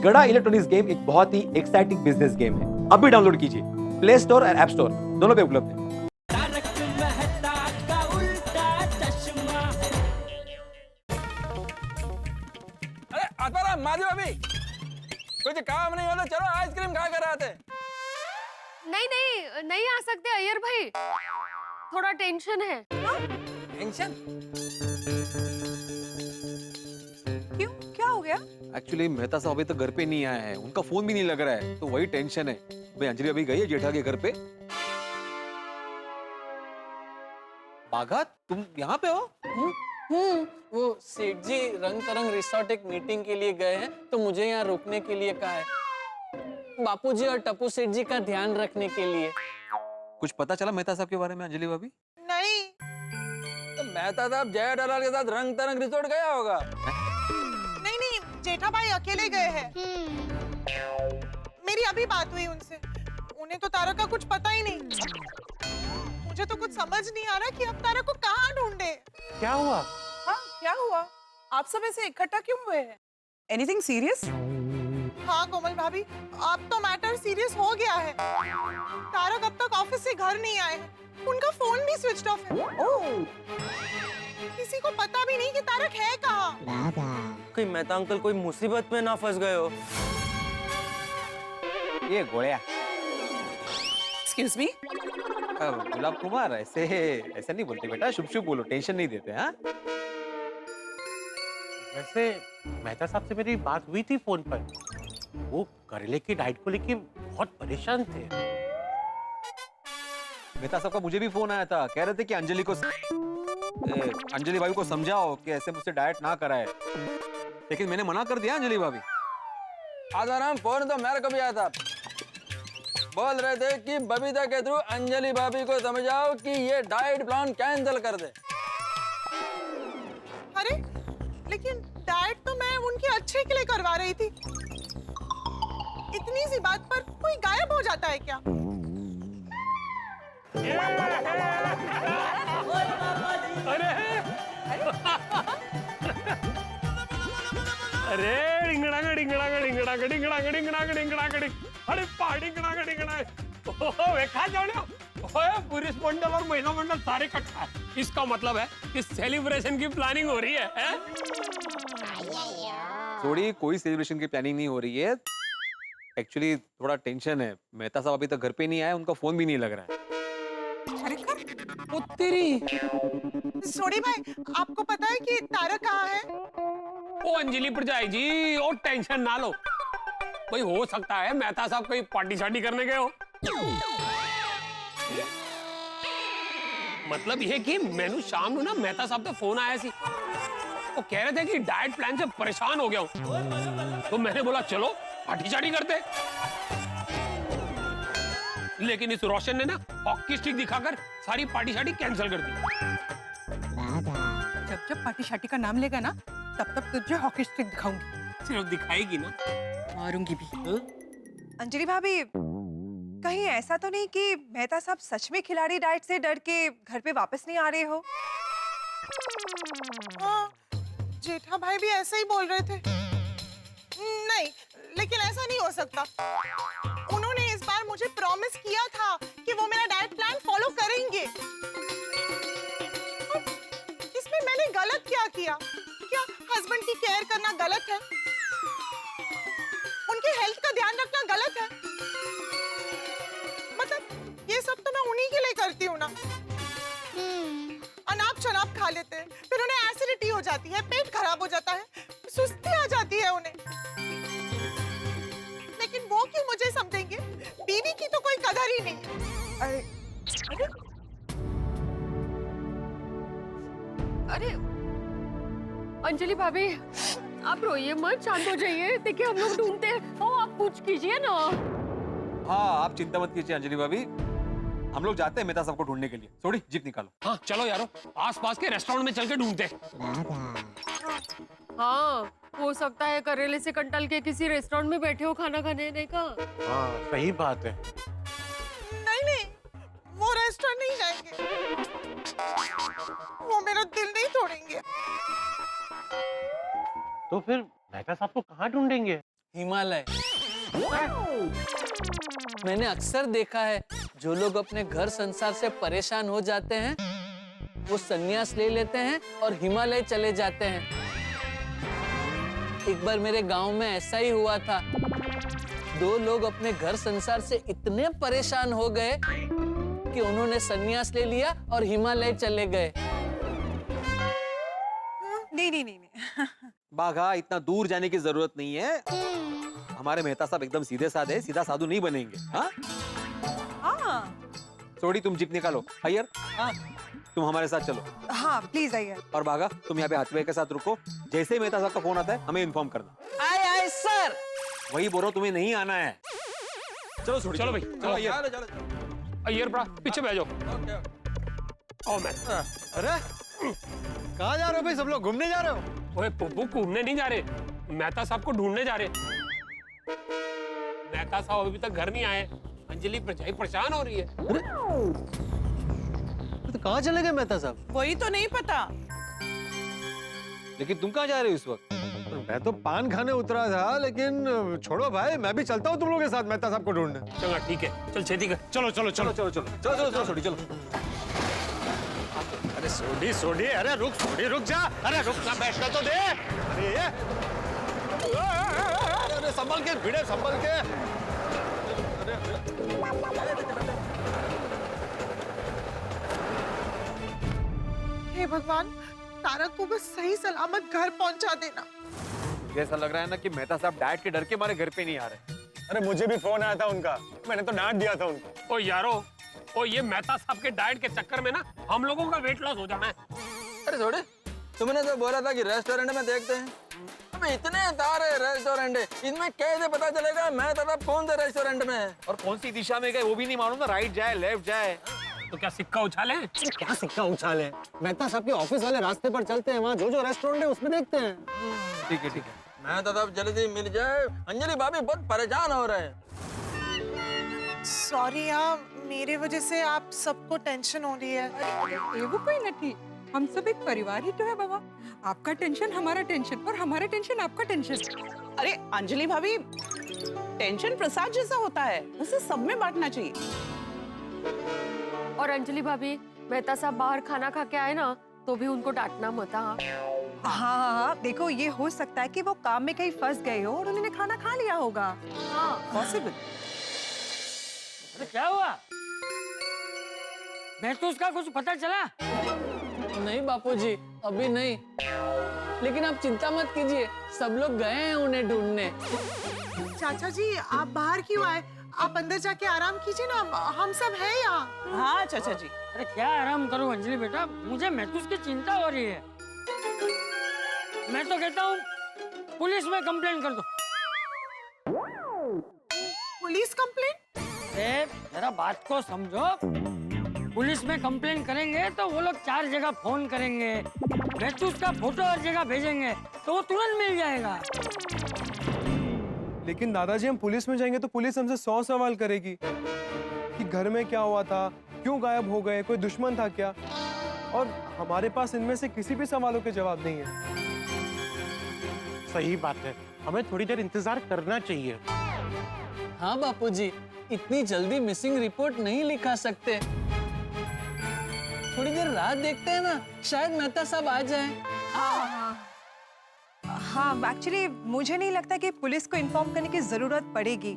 गड़ा electronics game एक बहुत ही एक्साइटिंग बिजनेस गेम है। अभी डाउनलोड कीजिए, प्ले स्टोर और ऐप स्टोर दोनों पे उपलब्ध है। अरे आत्माराम, माधव अभी कुछ काम नहीं हो तो चलो आइसक्रीम खा कर आते। नहीं नहीं आ सकते अय्यर भाई, थोड़ा टेंशन है। टेंशन? क्यों, क्या हो गया? एक्चुअली मेहता साहब अभी तक घर पे नहीं आए हैं, उनका फोन भी नहीं लग रहा है, तो वही टेंशन है। भाई अंजलि अभी गई है जेठा के घर पे। बाघा, तुम यहाँ पे हो? वो सेठ जी रंग तरंग रिसोर्ट एक मीटिंग के लिए गए हैं, तो मुझे यहाँ रुकने के लिए कहा है। बापूजी और टप्पू सेठ जी का ध्यान रखने के लिए। कुछ पता चला मेहता साहब के बारे में अंजलि भाभी? नहीं। तो मेहता साहब जया डलाल के साथ रंग तरंग रिसोर्ट गया होगा। नहीं, जेठा भाई अकेले गए हैं। मेरी अभी बात हुई उनसे, उन्हें तो तारा का कुछ पता ही नहीं। मुझे तो कुछ समझ नहीं आ रहा कि अब तारा को कहाँ ढूंढे। क्या हुआ? हाँ, क्या हुआ? आप सब ऐसे इकट्ठा क्यों हुए हैं? Anything serious? हाँ कोमल भाभी, अब तो मैटर सीरियस हो गया है। तारा कब तक ऑफिस से घर नहीं आए हैं, उनका फोन भी स्विच ऑफ है। ओह, किसी को पता भी नहीं कि तारक है कहाँ। कहीं मेहता अंकल कोई मुसीबत में ना फंस गए हो। ये गोया। Excuse me. गुलाब कुमार, ऐसे नहीं बोलते बेटा, शुभ शुभ बोलो, टेंशन नहीं देते। हाँ, वैसे मेहता साहब से मेरी बात हुई थी फोन पर। वो करेले की डाइट को लेके बहुत परेशान थे। मेहता साहब का मुझे भी फोन आया था, कह रहे थे कि अंजलि भाभी को समझाओ कि ऐसे मुझसे डाइट ना कराए, लेकिन मैंने मना कर दिया अंजलि भाभी। आत्माराम, फोन तो मेरे को भी आया था। बोल रहे थे कि बबीता के थ्रू अंजलि भाभी को समझाओ कि ये डाइट प्लान कैंसिल कर दे। अरे लेकिन डाइट तो मैं उनके अच्छे के लिए करवा रही थी। इतनी सी बात पर कोई गायब हो जाता है क्या? अरे डिंगड़ांग डिंगड़ांग डिंगड़ांग डिंगड़ांग डिंगड़ांग डिंगड़ांग डिंग, अरे पार्टी डिंगड़ांग डिंगड़ांग। ओहो वेखा जाने, ओए पुरुष मंडल और महिला मंडल सारे इकट्ठा है। इसका मतलब है कि सेलिब्रेशन की प्लानिंग हो रही है। थोड़ी कोई सेलिब्रेशन की प्लानिंग नहीं हो रही है, एक्चुअली थोड़ा टेंशन है। मेहता साहब अभी तक घर पे नहीं आए, उनका फोन भी नहीं लग रहा है। सोडी भाई, आपको पता है कि तारा कहाँ है? ओ अंजलि परजाई जी, ओ टेंशन ना लो भाई, हो सकता है मेहता साहब कहीं पार्टी शार्टी करने गए हो। मतलब ये कि मैंने शाम को ना मेहता साहब का फोन आया सी, वो कह रहे थे कि डाइट प्लान से परेशान हो गया हूं, तो मैंने बोला चलो पार्टी शार्टी करते। लेकिन इस रोशन ने ना हॉकी स्टिक दिखाकर सारी पार्टी शार्टी कैंसिल कर दी। जब जब पार्टी शार्टी का नाम लेगा ना, तब तब तुझे हॉकी स्टिक दिखाऊंगी। सिर्फ दिखाएगी ना, मारूंगी भी। अंजलि भाभी, कहीं ऐसा तो नहीं कि मेहता साहब सच में खिलाड़ी डाइट से डर के घर पे वापस नहीं आ रहे हो? हाँ, जेठा भाई भी ऐसे ही बोल रहे थे। नहीं, लेकिन ऐसा नहीं हो सकता। उन्होंने इस बार मुझे प्रॉमिस किया था कि वो मेरा डाइट प्लान फॉलो करेंगे। इसमें मैंने गलत क्या किया? क्या हस्बैंड की केयर करना गलत है? उनके हेल्थ का ध्यान रखना गलत है? मतलब ये सब तो मैं उन्हीं के लिए करती हूँ ना। अनाप शनाप खा लेते हैं, फिर उन्हें एसिडिटी हो जाती है, पेट खराब हो जाता है, सुस्ती आ जाती है उन्हें। लेकिन वो क्यों मुझे समझेंगे? बीवी की तो कोई कदर ही नहीं। अरे अरे अंजलि भाभी, आप रोइए मत, शांत हो जाइए। देखिए हम लोग ढूंढते हैं। ओ आप कुछ कीजिए ना। हाँ, आप चिंता मत कीजिए अंजलि भाभी, हम लोग जाते हैं मेहता साहब को ढूंढने के लिए। थोड़ी जीप निकालो। हाँ चलो यारो, आसपास के रेस्टोरेंट में चल के ढूंढते। हाँ, हो सकता है करेले से कंटल के किसी रेस्टोरेंट में बैठे हो खाना खाने। नहीं का? हाँ सही बात है। नहीं, वो रेस्टोरेंट नहीं जाएंगे। वो मेरा दिल नहीं तोड़ेंगे। तो फिर मेहता साहब को कहाँ ढूंढेंगे? हिमालय। मैंने अक्सर देखा है जो लोग अपने घर संसार से परेशान हो जाते हैं वो संन्यास ले लेते हैं और हिमालय चले जाते हैं। एक बार मेरे गांव में ऐसा ही हुआ था। 2 लोग अपने घर संसार से इतने परेशान हो गए कि उन्होंने संन्यास ले लिया और हिमालय चले गए। नहीं। बाघा, इतना दूर जाने की जरूरत नहीं है। हमारे मेहता साहब एकदम सीधे साधे, सीधा साधु नहीं बनेंगे। हाँ, सोडी तुम जीप निकालो। अय्यर, हाँ, तुम हमारे साथ चलो। हाँ प्लीज आइए। और बाघा, तुम यहाँ पे हाथवे के साथ रुको। जैसे ही मेहता साहब का फोन आता है हमें इन्फॉर्म करना। आए सर। वही बोल रहा हूं, तुम्हें नहीं आना है। चलो सोडी, चलो भाई, चलो अय्यर बड़ा पीछे बैठ जाओ। आओ मैं। अरे कहाँ जा रहे हो भाई? सब लोग घूमने जा रहे हो? ओए पुप्पू, घूमने नहीं जा रहे, मेहता साहब को ढूंढने जा रहे। मेहता साहब अभी तक घर नहीं आए। अंजलि परछाई परेशान हो रही है। तो कहाँ चले गए मेहता साहब? वही तो नहीं पता। लेकिन तुम कहाँ जा रहे हो इस वक्त? मैं तो पान खाने उतरा था, लेकिन छोड़ो भाई, मैं भी चलता हूँ तुम लोगों के साथ मेहता साहब को ढूंढने। चलो ठीक है, चल छेती कर। चलो चलो चलो चलो चलो चलो चलो चलो सोडी, चलो। अरे सोडी सोडी, अरे रुक सोडी, रुक जा। अरे रुक ना, बैठना तो दे। अरे संभल के भिड़े, संभल के। हे भगवान, तारक को बस सही सलामत घर पहुंचा देना। ऐसा लग रहा है ना कि मेहता साहब डैड के डर के मारे घर पे नहीं आ रहे। अरे मुझे भी फोन आया था उनका, मैंने तो डांट दिया था उनको। ओ यारो, ओ ये मेहता साहब के डाइट के चक्कर में ना हम लोगों का वेट लॉस हो जाना है। अरे छोड़े, तुमने तो बोला था कि रेस्टोरेंट में देखते हैं। अबे इतने सारे रेस्टोरेंट है, इनमें कैसे पता चलेगा मैं तो अब कौन से रेस्टोरेंट में है? और कौन सी दिशा में गए वो भी नहीं मालूम ना, राइट जाए लेफ्ट जाए। तो क्या सिक्का उछाले? क्या सिक्का उछाले? मेहता साहब के ऑफिस वाले रास्ते पर चलते हैं, वहाँ जो जो रेस्टोरेंट है उसमें देखते हैं। ठीक है ठीक है। मैं तो अब जल्दी मिल जाए। अंजलि भाभी बहुत परेशान हो रहे हैं। सॉरी यार, मेरे वजह से आप सबको टेंशन हो रही है। ये वो कोई नहीं, हम सब एक परिवार ही तो है बाबा। आपका टेंशन हमारा टेंशन और हमारा टेंशन आपका टेंशन। अरे अंजलि भाभी, टेंशन प्रसाद जैसा होता है, उसे सब में बांटना चाहिए। और अंजलि भाभी, मेहता साहब बाहर खाना खा के आए ना तो भी उनको डांटना मत। हाँ, देखो ये हो सकता है कि वो काम में कहीं फंस गए हो और उन्होंने खाना खा लिया होगा। हाँ, पॉसिबल। अरे क्या हुआ? महसूस का कुछ पता चला? नहीं बापूजी, अभी नहीं। लेकिन आप चिंता मत कीजिए, सब लोग गए हैं उन्हें ढूंढने। चाचा जी, आप बाहर क्यों आए? आप अंदर जाके आराम कीजिए ना, हम सब हैं यहाँ। हाँ चाचा जी। अरे क्या आराम करूं अंजलि बेटा, मुझे महसूस की चिंता हो रही है। मैं तो कहता हूँ पुलिस में कंप्लेन कर दो। Police complaint? जरा बात को समझो। पुलिस में कंप्लेन करेंगे तो वो लोग 4 जगह फोन करेंगे, महसूस का फोटो हर जगह भेजेंगे तो वो तुरंत मिल जाएगा। लेकिन दादाजी, हम पुलिस में जाएंगे तो पुलिस हमसे 100 सवाल करेगी कि घर में क्या हुआ था, क्यों गायब हो गए, कोई दुश्मन था क्या? और हमारे पास इनमें से किसी भी सवालों के जवाब नहीं है। सही बात है, हमें थोड़ी देर इंतजार करना चाहिए। हाँ बापूजी, इतनी जल्दी मिसिंग रिपोर्ट नहीं लिखा सकते। थोड़ी देर राह देखते हैं ना, शायद मेहता साहब आ जाएं। हाँ, एक्चुअली मुझे नहीं लगता कि पुलिस को इन्फॉर्म करने की जरूरत पड़ेगी।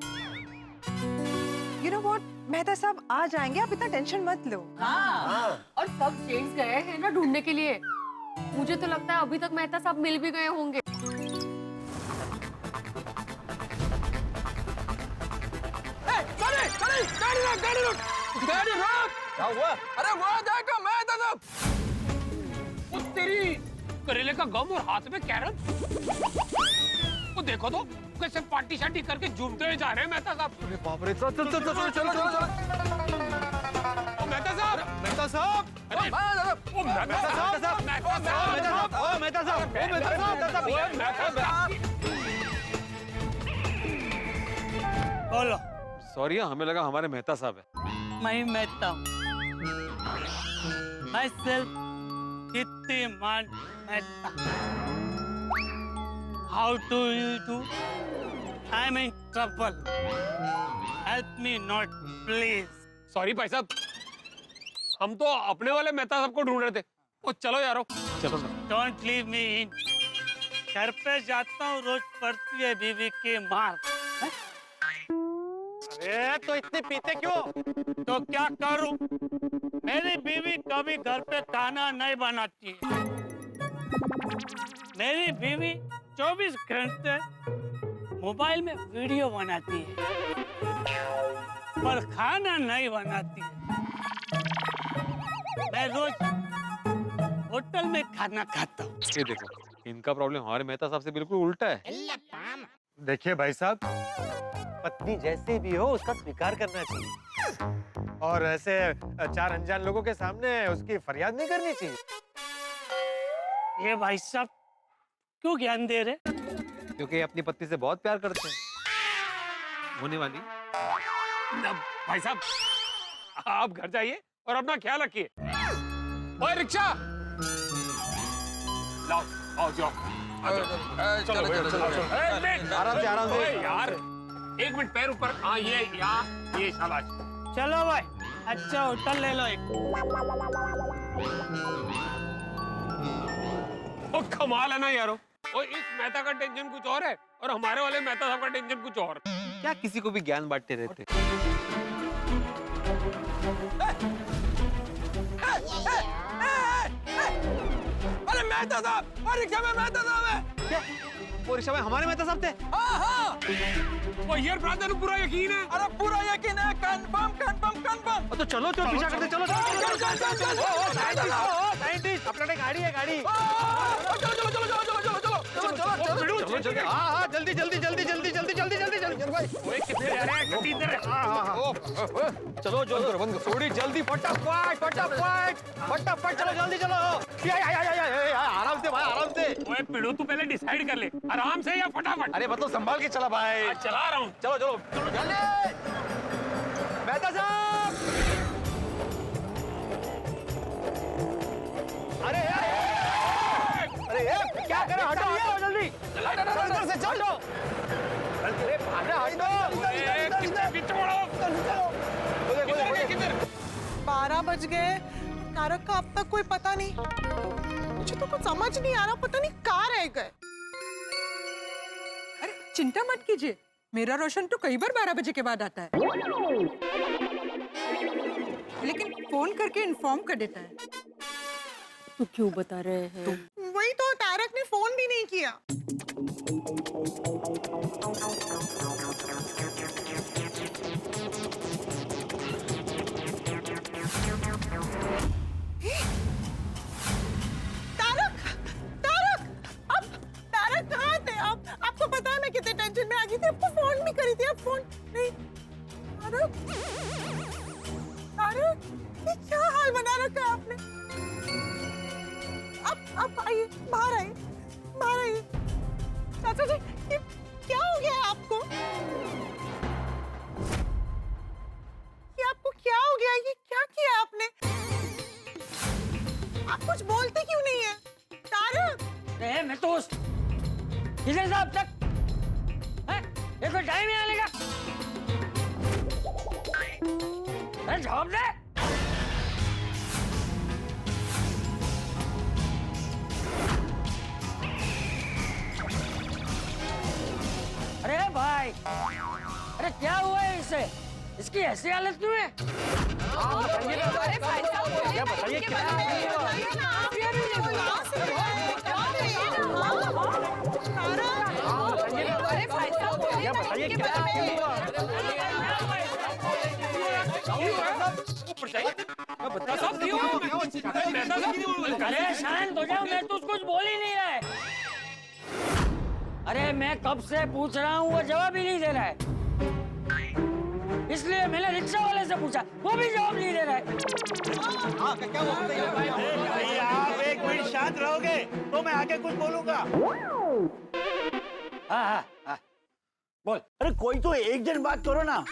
यू नो व्हाट, मेहता साहब आ जाएंगे, आप इतना टेंशन मत लो। और सब जेंट्स गए हैं ना ढूंढने के लिए। मुझे तो लगता है अभी तक मेहता साहब मिल भी गए होंगे। गाड़ी रोक! क्या हुआ? अरे वो देखो मेहता साहब। वो तेरी करेले का गम और हाथ में कैरम। वो देखो तो कैसे पार्टी शार्टी करके झूमते हुए जा रहे हैं मेहता साहब। अरे बाप रे, चलो चलो चलो चलो चलो। ओ मेहता साहब, मेहता साहब, अरे ओ मेहता साहब, मेहता साहब, ओ मेहता साहब, ओ मेहता साहब, ओ मेहता साहब। बोलो। सॉरी, हमें लगा हमारे मेहता साहब है। मैं मेहता हूँ, मैं सिर्फ कीर्तिमान Mehta. How do you do? I am in trouble, help me not please. Sorry भाई साहब, हम तो अपने वाले मेहता साहब को ढूंढ रहे थे। ओ चलो यारो, चलो सर। डोंट लीव मी इन। घर पे जाता हूँ, रोज पड़ती है बीवी की मार। अरे तो इतने पीते क्यों? तो क्या करूं? मेरी बीवी कभी घर पे खाना नहीं बनाती है। मेरी बीवी 24 घंटे मोबाइल में वीडियो बनाती है, पर खाना नहीं बनाती है। मैं रोज होटल में खाना खाता हूँ। ये देखो, इनका प्रॉब्लम हमारे मेहता साहब से बिल्कुल उल्टा है। देखिए भाई साहब, पत्नी जैसी भी हो उसका स्वीकार करना चाहिए, और ऐसे 4 अनजान लोगों के सामने उसकी फरियाद नहीं करनी चाहिए। ये भाई साहब क्यों ज्ञान दे रहे? क्योंकि ये अपनी पत्नी से बहुत प्यार करते हैं। होने वाली। भाई साहब, आप घर जाइए और अपना ख्याल रखिए। ओए रिक्शा लाओ, आओ जाओ। चलो चलो, आराम से आराम से। ओए यार, 1 मिनट, पैर ऊपर। हाँ ये शाबाश। चलो भाई, अच्छा होटल ले लो एक। ओ कमाल है ना यारो। ओ इस मेहता का टेंशन कुछ और है और हमारे वाले मेहता साहब का टेंशन कुछ और। क्या किसी को भी ज्ञान बांटते रहते। अरे मेहता साहब, और रिक्शा में मेहता साहब है। क्या वो रिक्शा में हमारे मेहता साहब थे? हाँ। ओ यार ब्रदर को पूरा यकीन है। अरे पूरा यकीन है, कंफर्म। तो चलो पीछा करते, चलो। साइंटिस्ट, अपना गाड़ी है, गाड़ी। चलो। हाँ, जल्दी। ओए कितने जा रहे हैं? गड्डी इधर है। चलो जो बंद करो, थोड़ी जल्दी, फटाफट चलो, जल्दी चलो। आराम से भाई, आराम से। ओए पिड़ू, तू पहले डिसाइड कर ले, आराम से या फटाफट। अरे मतलब संभाल के चला भाई। चला रहा हूँ। चलो मेहता साहब। अरे क्या करे, हटो जल्दी। इधर से चलो। अरे किधर? 12 बज गए, तारक का अब तक कोई पता नहीं। मुझे तो कुछ समझ नहीं आ रहा, पता नहीं कहाँ रह गए। अरे चिंता मत कीजिए, मेरा रोशन तो कई बार 12 बजे के बाद आता है, लेकिन फोन करके इन्फॉर्म कर देता है। तो क्यों बता रहे हैं? वही तो, तारक ने फोन भी नहीं किया। तारक कहाँ थे आप? आपको पता है मैं कितने टेंशन में आ गई थी, आपको फोन भी करी थी, आप फोन नहीं। तारक, ये क्या हाल बना रखा है आपने? आप आइए, बाहर आइए। चाचा जी, ये क्या हो गया है आपको? ये आपको क्या हो गया? ये क्या किया आपने? आप कुछ बोलते क्यों नहीं है? तारक! मैं तो किधर से अब तक? ये कोई टाइम ही आने का? जवाब दे। अरे भाई, अरे क्या हुआ है इसे? इसकी ऐसी हालत क्यों है? अरे भाई साहब, क्या बताइए, अरे शांत हो जाओ, मैं तो कुछ बोल ही नहीं रहा है। अरे मैं कब से पूछ रहा हूँ, वो जवाब ही नहीं दे रहा है। इसलिए मैंने रिक्शा वाले से पूछा, वो भी जवाब नहीं दे रहा है। भाई आप 1 मिनट शांत रहोगे तो मैं आगे कुछ बोलूंगा। हाँ। बोल। अरे कोई तो एक जन बात करो ना,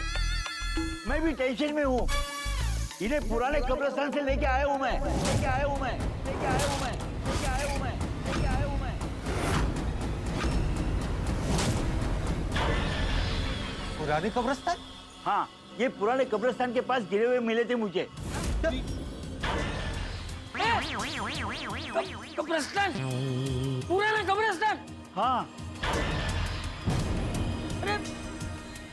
मैं भी टेंशन में हूँ। इन्हें पुराने कब्रिस्तान से लेके आया हूँ मैं। पुरानी कब्रिस्तान? हाँ, ये पुराने कब्रिस्तान के पास गिरे हुए मिले थे मुझे। कब्रिस्तान, पुराना कब्रिस्तान। हाँ। अरे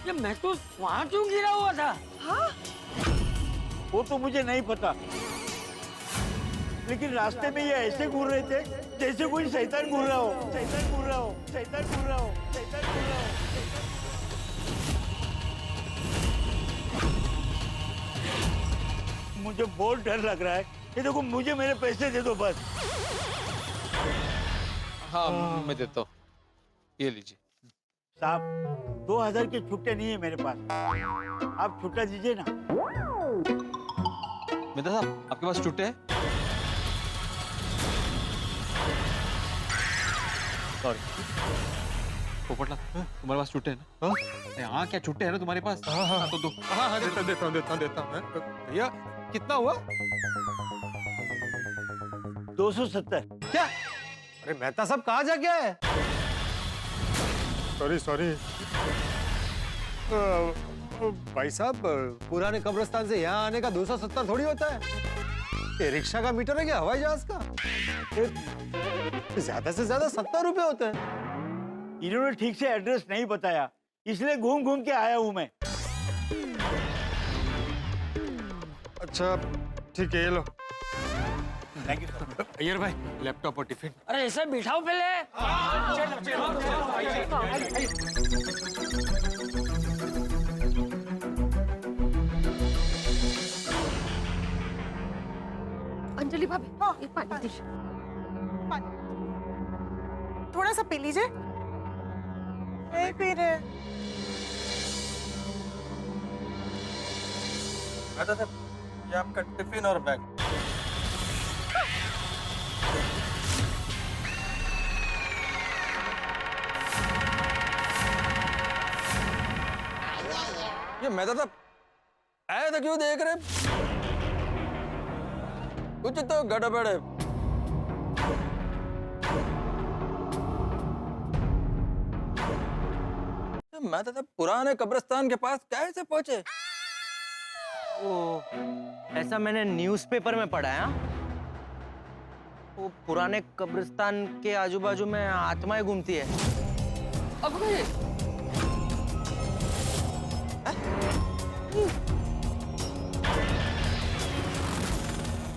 ये मैं तो वहाँ क्यों गिरा हुआ था? हाँ? वो तो मुझे नहीं पता, लेकिन रास्ते में ये ऐसे घूर रहे थे जैसे कोई शैतान घूर रहा हो, शैतान घूर रहा हो, शैतान घूर रहा हो, शैतान घूर रहा हो। मुझे बहुत डर लग रहा है। ये देखो, मुझे मेरे पैसे दे दो बस। हाँ मैं देता हूँ, ये लीजिए। साहब, 2000 के छुट्टे नहीं है मेरे पास, आप छुट्टा दीजिए ना। मेहता साहब, आपके पास छुट्टे हैं? सॉरी पोपटलाल, तुम्हारे पास छुट्टे है ना? हाँ क्या छुट्टे है ना तुम्हारे पास? हाँ तो दो। हाँ देता हूँ। भैया कितना हुआ? 270। क्या? अरे मेहता साहब कहाँ जा गया है? सॉरी भाई साहब, पुराने कब्रिस्तान से यहाँ आने का 270 थोड़ी होता है। ये रिक्शा का मीटर है क्या हवाई जहाज का? ज्यादा से ज्यादा 70 रुपए होते हैं। इन्होंने ठीक से एड्रेस नहीं बताया, इसलिए घूम घूम के आया हूँ मैं। अच्छा ठीक है, ये लो। Thank you sir. अय्यर भाई, लैपटॉप और टिफिन। अरे ऐसे बिठाओ पहले। अंजलि भाभी, ये पानी दीजिए। थोड़ा सा पी लीजिए। नहीं पी रहे। मेहता साहब, ये आपका टिफिन और बैग। ये मेहता साहब ऐसा क्यों देख रहे? कुछ तो गड़बड़ है। मेहता साहब पुराने कब्रिस्तान के पास कैसे पहुंचे? ओ, ऐसा मैंने न्यूज़पेपर में पढ़ा है। वो पुराने कब्रिस्तान के आजू बाजू में आत्माएं घूमती है।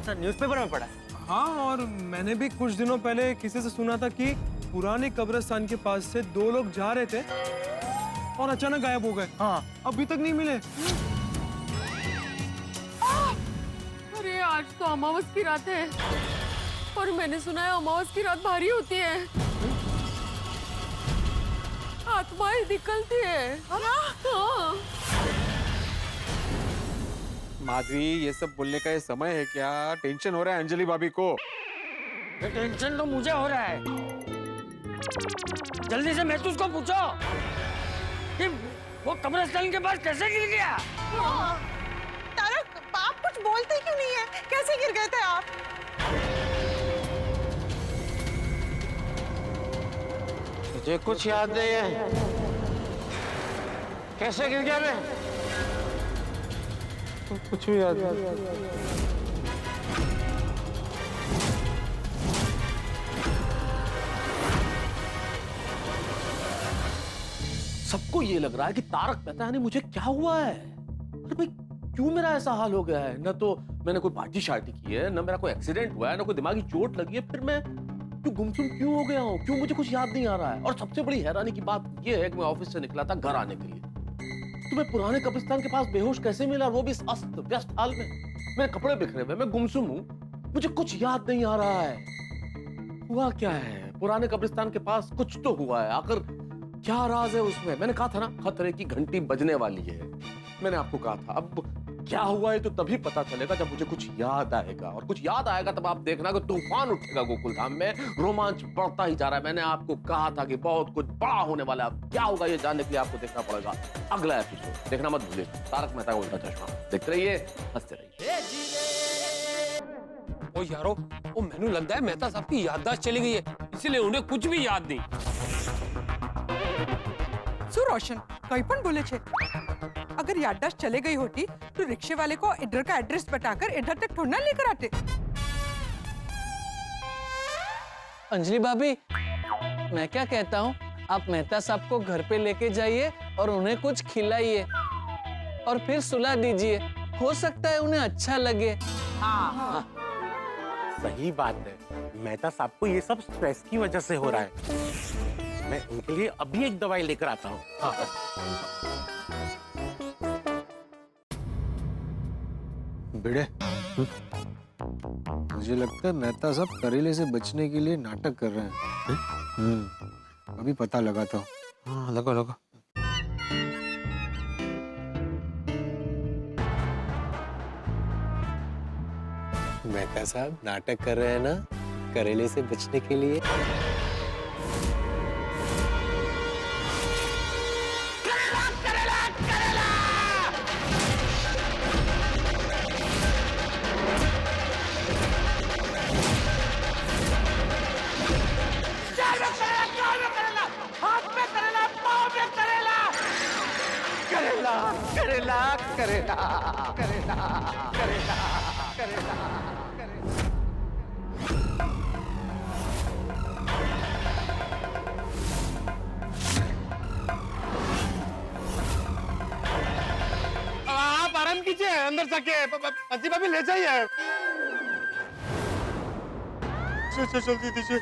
सर न्यूज़पेपर में पढ़ा है। हाँ, और मैंने भी कुछ दिनों पहले किसी से सुना था कि पुराने कब्रिस्तान के पास से 2 लोग जा रहे थे और अचानक गायब हो गए। हाँ, अभी तक नहीं मिले। अरे आज तो अमावस की रात है और मैंने सुना है अमावस की रात भारी होती है, आत्माएं निकलती है। हाँ। माधवी, ये सब बोलने का ये समय है क्या? टेंशन हो रहा है अंजलि भाभी को। टेंशन तो मुझे हो रहा है। जल्दी से महतूस को पूछो कि वो कब्रिस्तान के पास कैसे गिर गया। तारक, आप कुछ बोलते क्यों नहीं है? कैसे गिर गए थे आप? मुझे कुछ याद नहीं है। कैसे गिर गया मैं? कुछ भी याद नहीं। सबको ये लग रहा है कि तारक मेहता यानी मुझे क्या हुआ है। अरे भाई क्यों मेरा ऐसा हाल हो गया है? न तो मैंने कोई पार्टी शार्टी की है, न मेरा कोई एक्सीडेंट हुआ है, न कोई दिमागी चोट लगी है, फिर मैं क्यों गुमसुम क्यों हो गया हूँ? क्यों मुझे कुछ याद नहीं आ रहा है? और सबसे बड़ी हैरानी की बात यह है कि मैं ऑफिस से निकला था घर आने के लिए, तो मैं पुराने कब्रिस्तान के पास बेहोश कैसे मिला, वो भी इस अस्त व्यस्त हाल में। मेरे कपड़े बिखरे हुए, मैं गुमसुम हूँ, मुझे कुछ याद नहीं आ रहा है। हुआ क्या है? पुराने कब्रिस्तान के पास कुछ तो हुआ है, आखिर क्या राज है उसमें? मैंने कहा था ना, खतरे की घंटी बजने वाली है। मैंने आपको कहा था, अब क्या हुआ है तो तभी पता चलेगा जब मुझे कुछ याद आएगा, और कुछ याद आएगा तब आप देखना कि तूफान उठेगा गोकुल धाम में, रोमांच बढ़ता ही जा रहा है। मैंने आपको कहा था कि बहुत कुछ बड़ा होने वाला है। क्या होगा ये जानने के लिए आपको देखना पड़ेगा अगला एपिसोड। देखना मत भूलिए, तारक मेहता का उल्टा चश्मा। देखते रहिए, हंसते रहिए। ओ यारो, ओ मैनू लगता है मेहता साहब की याददाश्त चली गई है, इसीलिए उन्हें कुछ भी याद नहीं। શું રોશન કઈ પણ ભૂલે છે अगर याददाश्त चले गई होती तो रिक्शे वाले को इधर का एड्रेस बताकर इधर तक थोड़ा ना लेकर आते। अंजलि भाभी, मैं क्या कहता हूँ, आप मेहता साहब को घर पे लेके जाइए और उन्हें कुछ खिलाइए और फिर सुला दीजिए। हो सकता है उन्हें अच्छा लगे। हाँ। सही बात है, मेहता साहब को ये सब स्ट्रेस की वजह से हो रहा है। मैं उनके लिए अभी एक दवाई लेकर आता हूँ। बेड़े, मुझे लगता है मेहता साहब करेले से बचने के लिए नाटक कर रहे हैं। अभी पता लगा था। हाँ, लगा लगा। मेहता साहब नाटक कर रहे हैं ना करेले से बचने के लिए। करेला करेला करेला करेला करेला आप आराम कीजिए, अंदर जाके पति भाभी ले जाइए। जल्दी दीजिए।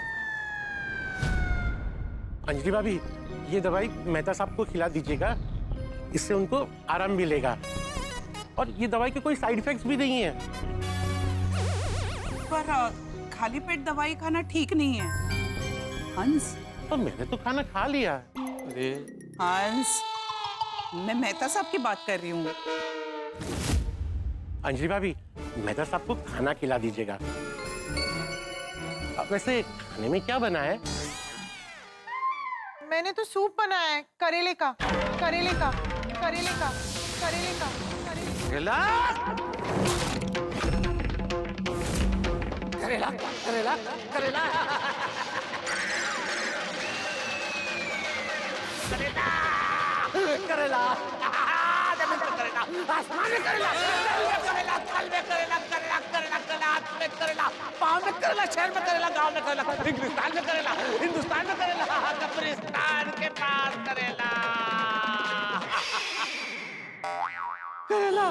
अंजलि भाभी, ये दवाई मेहता साहब को खिला दीजिएगा, इससे उनको आराम मिलेगा। और ये दवाई के कोई साइड इफेक्ट्स भी नहीं है। पर खाली पेट दवाई खाना ठीक नहीं है हंस। तो मैंने तो खाना खा लिया। अरे हंस, मैं मेहता साहब की बात कर रही हूँ। अंजलि भाभी, मेहता साहब को खाना खिला दीजिएगा। वैसे खाने में क्या बना है? मैंने तो सूप बनाया है करेले का, करेले का, करेले का, करेले का, करेला करेला करेला करेला करेला करेला आसमान में करेला करेला कल में करेला करेला करेला करेला हाथ में करेला पाँव में करेला शहर में करेला गांव में करेला हिंदुस्तान में करेला हिंदुस्तान में करेला कब्रिस्तान के पास करेला करेला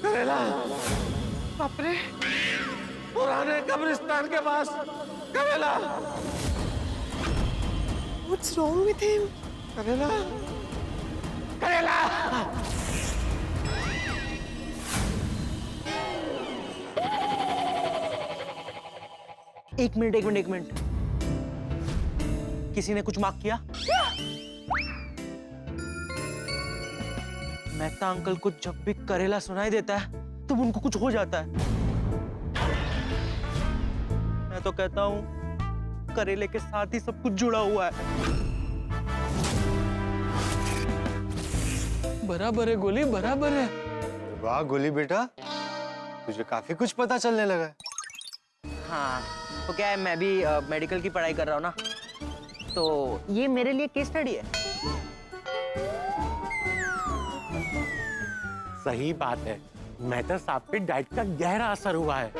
करेला बाप रे, पुराने कब्रिस्तान के पास करेला। What's wrong with him? करेला करेला एक मिनट किसी ने कुछ मार्क किया? मेहता अंकल को जब भी करेला सुनाई देता है तो उनको कुछ हो जाता है। मैं तो कहता हूँ करेले के साथ ही सब कुछ जुड़ा हुआ है। बराबर है गोली, बराबर है। वाह गोली बेटा, तुझे काफी कुछ पता चलने लगा है। हाँ, तो क्या है, मैं भी मेडिकल की पढ़ाई कर रहा हूँ ना, तो ये मेरे लिए केस स्टडी है। सही बात है, मेहता साहब पे डाइट का गहरा असर हुआ है।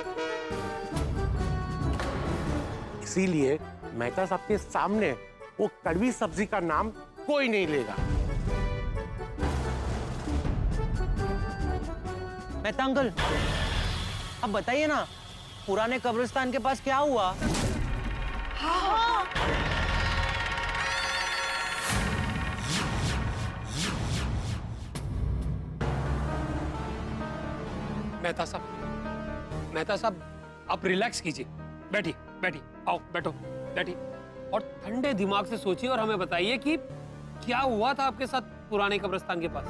इसीलिए मेहता साहब के सामने वो कड़वी सब्जी का नाम कोई नहीं लेगा। मेहता अंकल, अब बताइए ना, पुराने कब्रिस्तान के पास क्या हुआ? हाँ। मेहता साहब आप रिलैक्स कीजिए, बैठिए बैठिए, आओ बैठो, बैठिए और ठंडे दिमाग से सोचिए और हमें बताइए कि क्या हुआ था आपके साथ पुराने कब्रिस्तान के पास।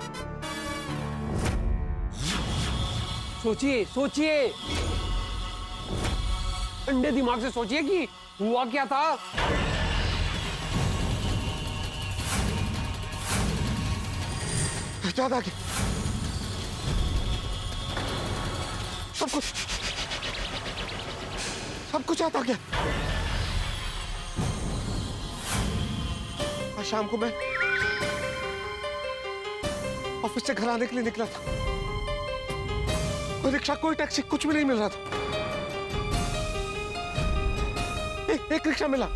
सोचिए सोचिए, ठंडे दिमाग से सोचिए कि हुआ क्या था। याद आ गया सब कुछ याद आ गया। आज शाम को मैं ऑफिस से घर आने के लिए निकला था। कोई रिक्शा, कोई टैक्सी, कुछ भी नहीं मिल रहा था। एक रिक्शा मिला,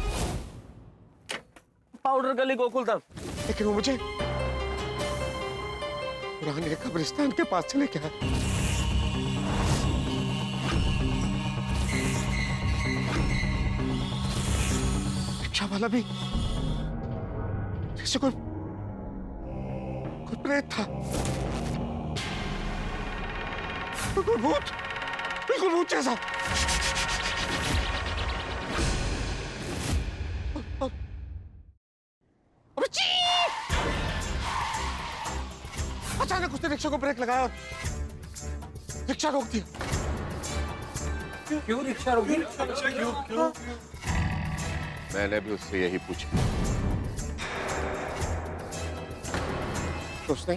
पाउडर गली गोकुल तक, लेकिन वो मुझे पुराने कब्रिस्तान के पास से लेके आया। रिक्शा वाला भी जैसे कोई प्रेत था, बिल्कुल भूत जैसा। अचानक उसने रिक्शा को ब्रेक लगाया और रिक्शा रोक दिया। क्यों रिक्शा रोक दी? क्यों? मैंने भी उससे यही पूछा तो उसने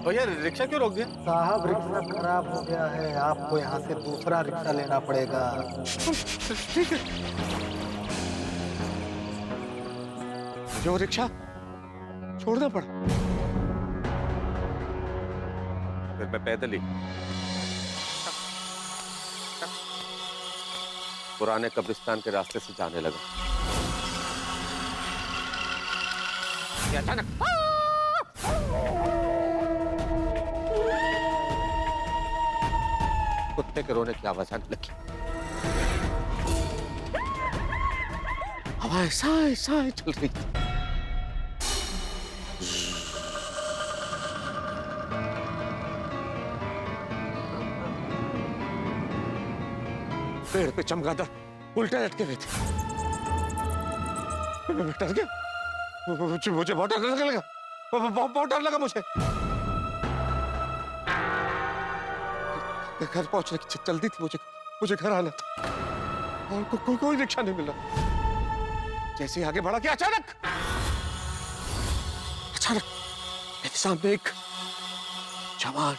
भैया रिक्शा क्यों रोक दिया? साहब रिक्शा खराब हो गया है, आपको यहाँ से दूसरा रिक्शा लेना पड़ेगा। ठीक है। जो रिक्शा छोड़ना पड़ा, फिर मैं पैदल ही पुराने कब्रिस्तान के रास्ते से जाने लगा। अचानक कुत्ते के रोने की आवाज आने लगी। हवाएं साए चल रही थी। पेड़ पे चमगादड़ उल्टे लटके हुए थे। मैं डर गया, मुझे बहुत डर लगा, बहुत डर लगा मुझे। घर पहुंचने की जल्दी थी मुझे घर आना था और कोई रिक्शा नहीं मिला। जैसे ही आगे बढ़ा कि अचानक मेरे सामने एक जवान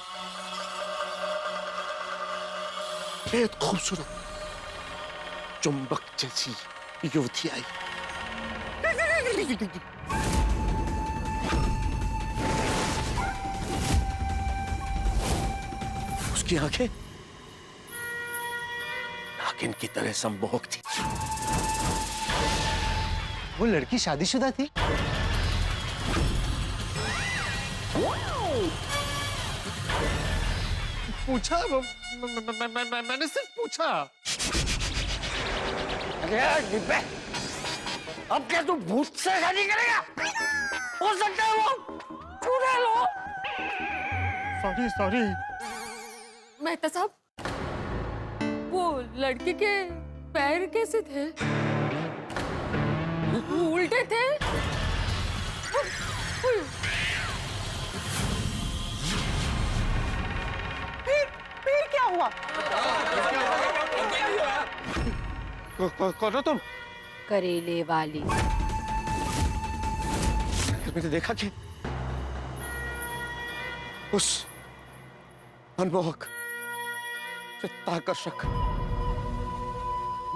बेहद खूबसूरत चुंबक जैसी युवती आई। उसकी आंखें नागिन की तरह सम्मोहक थी। वो लड़की शादीशुदा थी? पूछा, मैंने सिर्फ पूछा। अरे डिब्बे, अब क्या तू भूत से शादी करेगा? हो सकता है वो चुड़ैल हो। सॉरी। मेहता साहब, वो लड़के के पैर कैसे थे? उल्टे थे? फिर क्या हुआ? कौन हो तुम? करेले वाली। मैंने देखा कि उस मनमोहक, चित्ताकर्षक,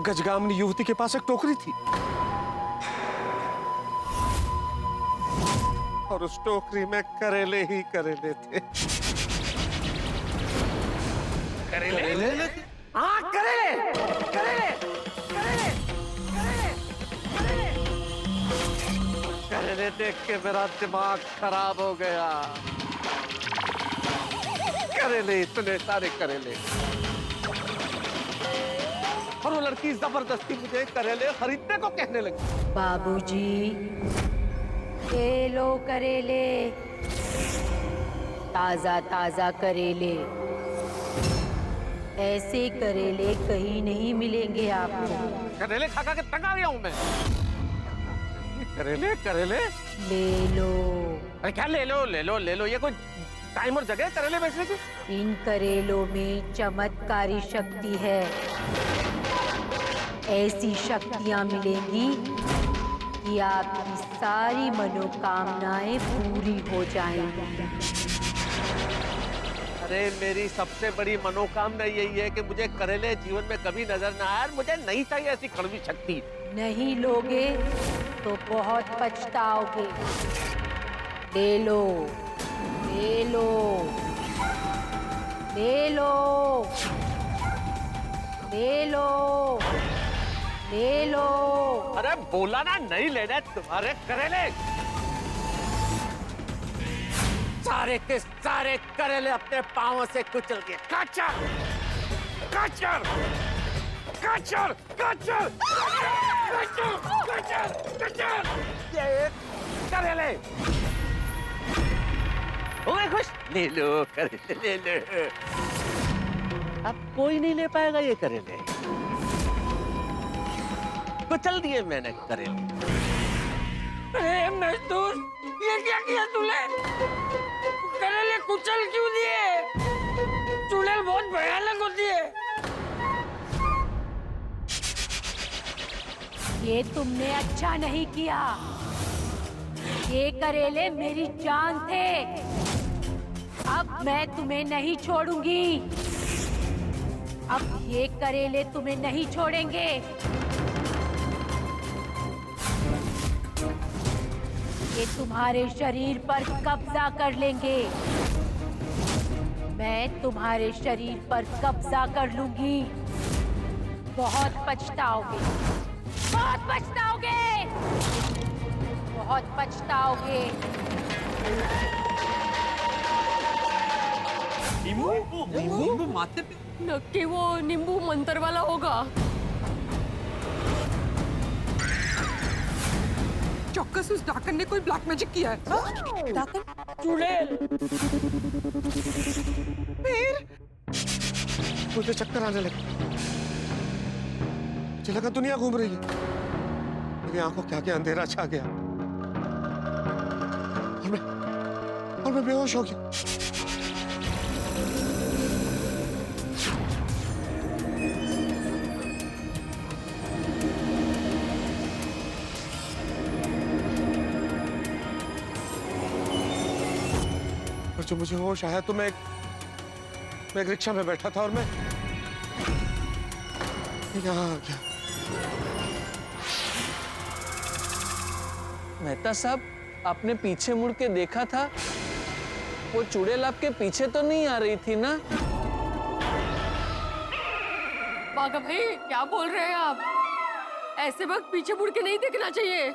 गजगामिनी युवती के पास एक टोकरी थी और उस टोकरी में करेले ही करेले थे। करेले? हाँ करेले। करेले देख के मेरा दिमाग खराब हो गया। करेले, इतने सारे करेले, और वो लड़की जबरदस्ती मुझे करेले खरीदने को कहने लगी। बाबूजी, ये लो करेले, ताजा ताजा करेले। ऐसे करेले कहीं नहीं मिलेंगे आपको। करेले खा के तंग आ गया हूं मैं। करेले ले लो। अरे क्या ले लो, ये कोई टाइम और जगह है करेले बेचने की? इन करेलों में चमत्कारी शक्ति है। ऐसी शक्तियां मिलेंगी कि आपकी सारी मनोकामनाएं पूरी हो जाएंगी। अरे मेरी सबसे बड़ी मनोकामना यही है कि मुझे करेले जीवन में कभी नजर ना आए। मुझे नहीं चाहिए ऐसी कड़वी शक्ति। नहीं लोगे तो बहुत पछताओगे। ले लो, ले लो, ले लो, ले लो, ले लो। अरे बोला ना नहीं लेने तुम्हारे करेले। सारे के सारे करेले अपने पांवों से कुचल के काचर काचर काचर काचर काचर काचर काचर। ये करेले हो गए खुश। ले लो करेले, ले लो। अब कोई नहीं ले पाएगा ये करेले। कुचल दिए मैंने करेले। अरे मजदूर, ये क्या किया तूने? करेले कुचल क्यों दिए? चुड़ैल बहुत भयानक होती है। ये तुमने अच्छा नहीं किया। ये करेले मेरी जान थे। अब मैं तुम्हें नहीं छोड़ूंगी। अब ये करेले तुम्हें नहीं छोड़ेंगे। ये तुम्हारे शरीर पर कब्जा कर लेंगे। मैं तुम्हारे शरीर पर कब्जा कर लूंगी। बहुत पछताओगे, बहुत पछताओगे, बहुत पछताओगे। नींबू माथे पे? नक्की वो नींबू मंत्र वाला होगा। चौकस उस डाकन ने कोई ब्लैक मैजिक किया है। डाकन? चुड़ैल। फिर मुझे चक्कर आने लगे। मुझे लगा दुनिया घूम रही है। मेरी आंखों के आगे अंधेरा छा गया और मैं बेहोश हो गया। और जब मुझे होश आया तो मैं एक रिक्शा में बैठा था और मैं यहाँ आ गया। मेहता साहब, आपने पीछे मुड़ के देखा था? वो चुड़ैल आपके पीछे तो नहीं आ रही थी ना? बाघा भाई, क्या बोल रहे हैं आप? ऐसे वक्त पीछे मुड़ के नहीं देखना चाहिए।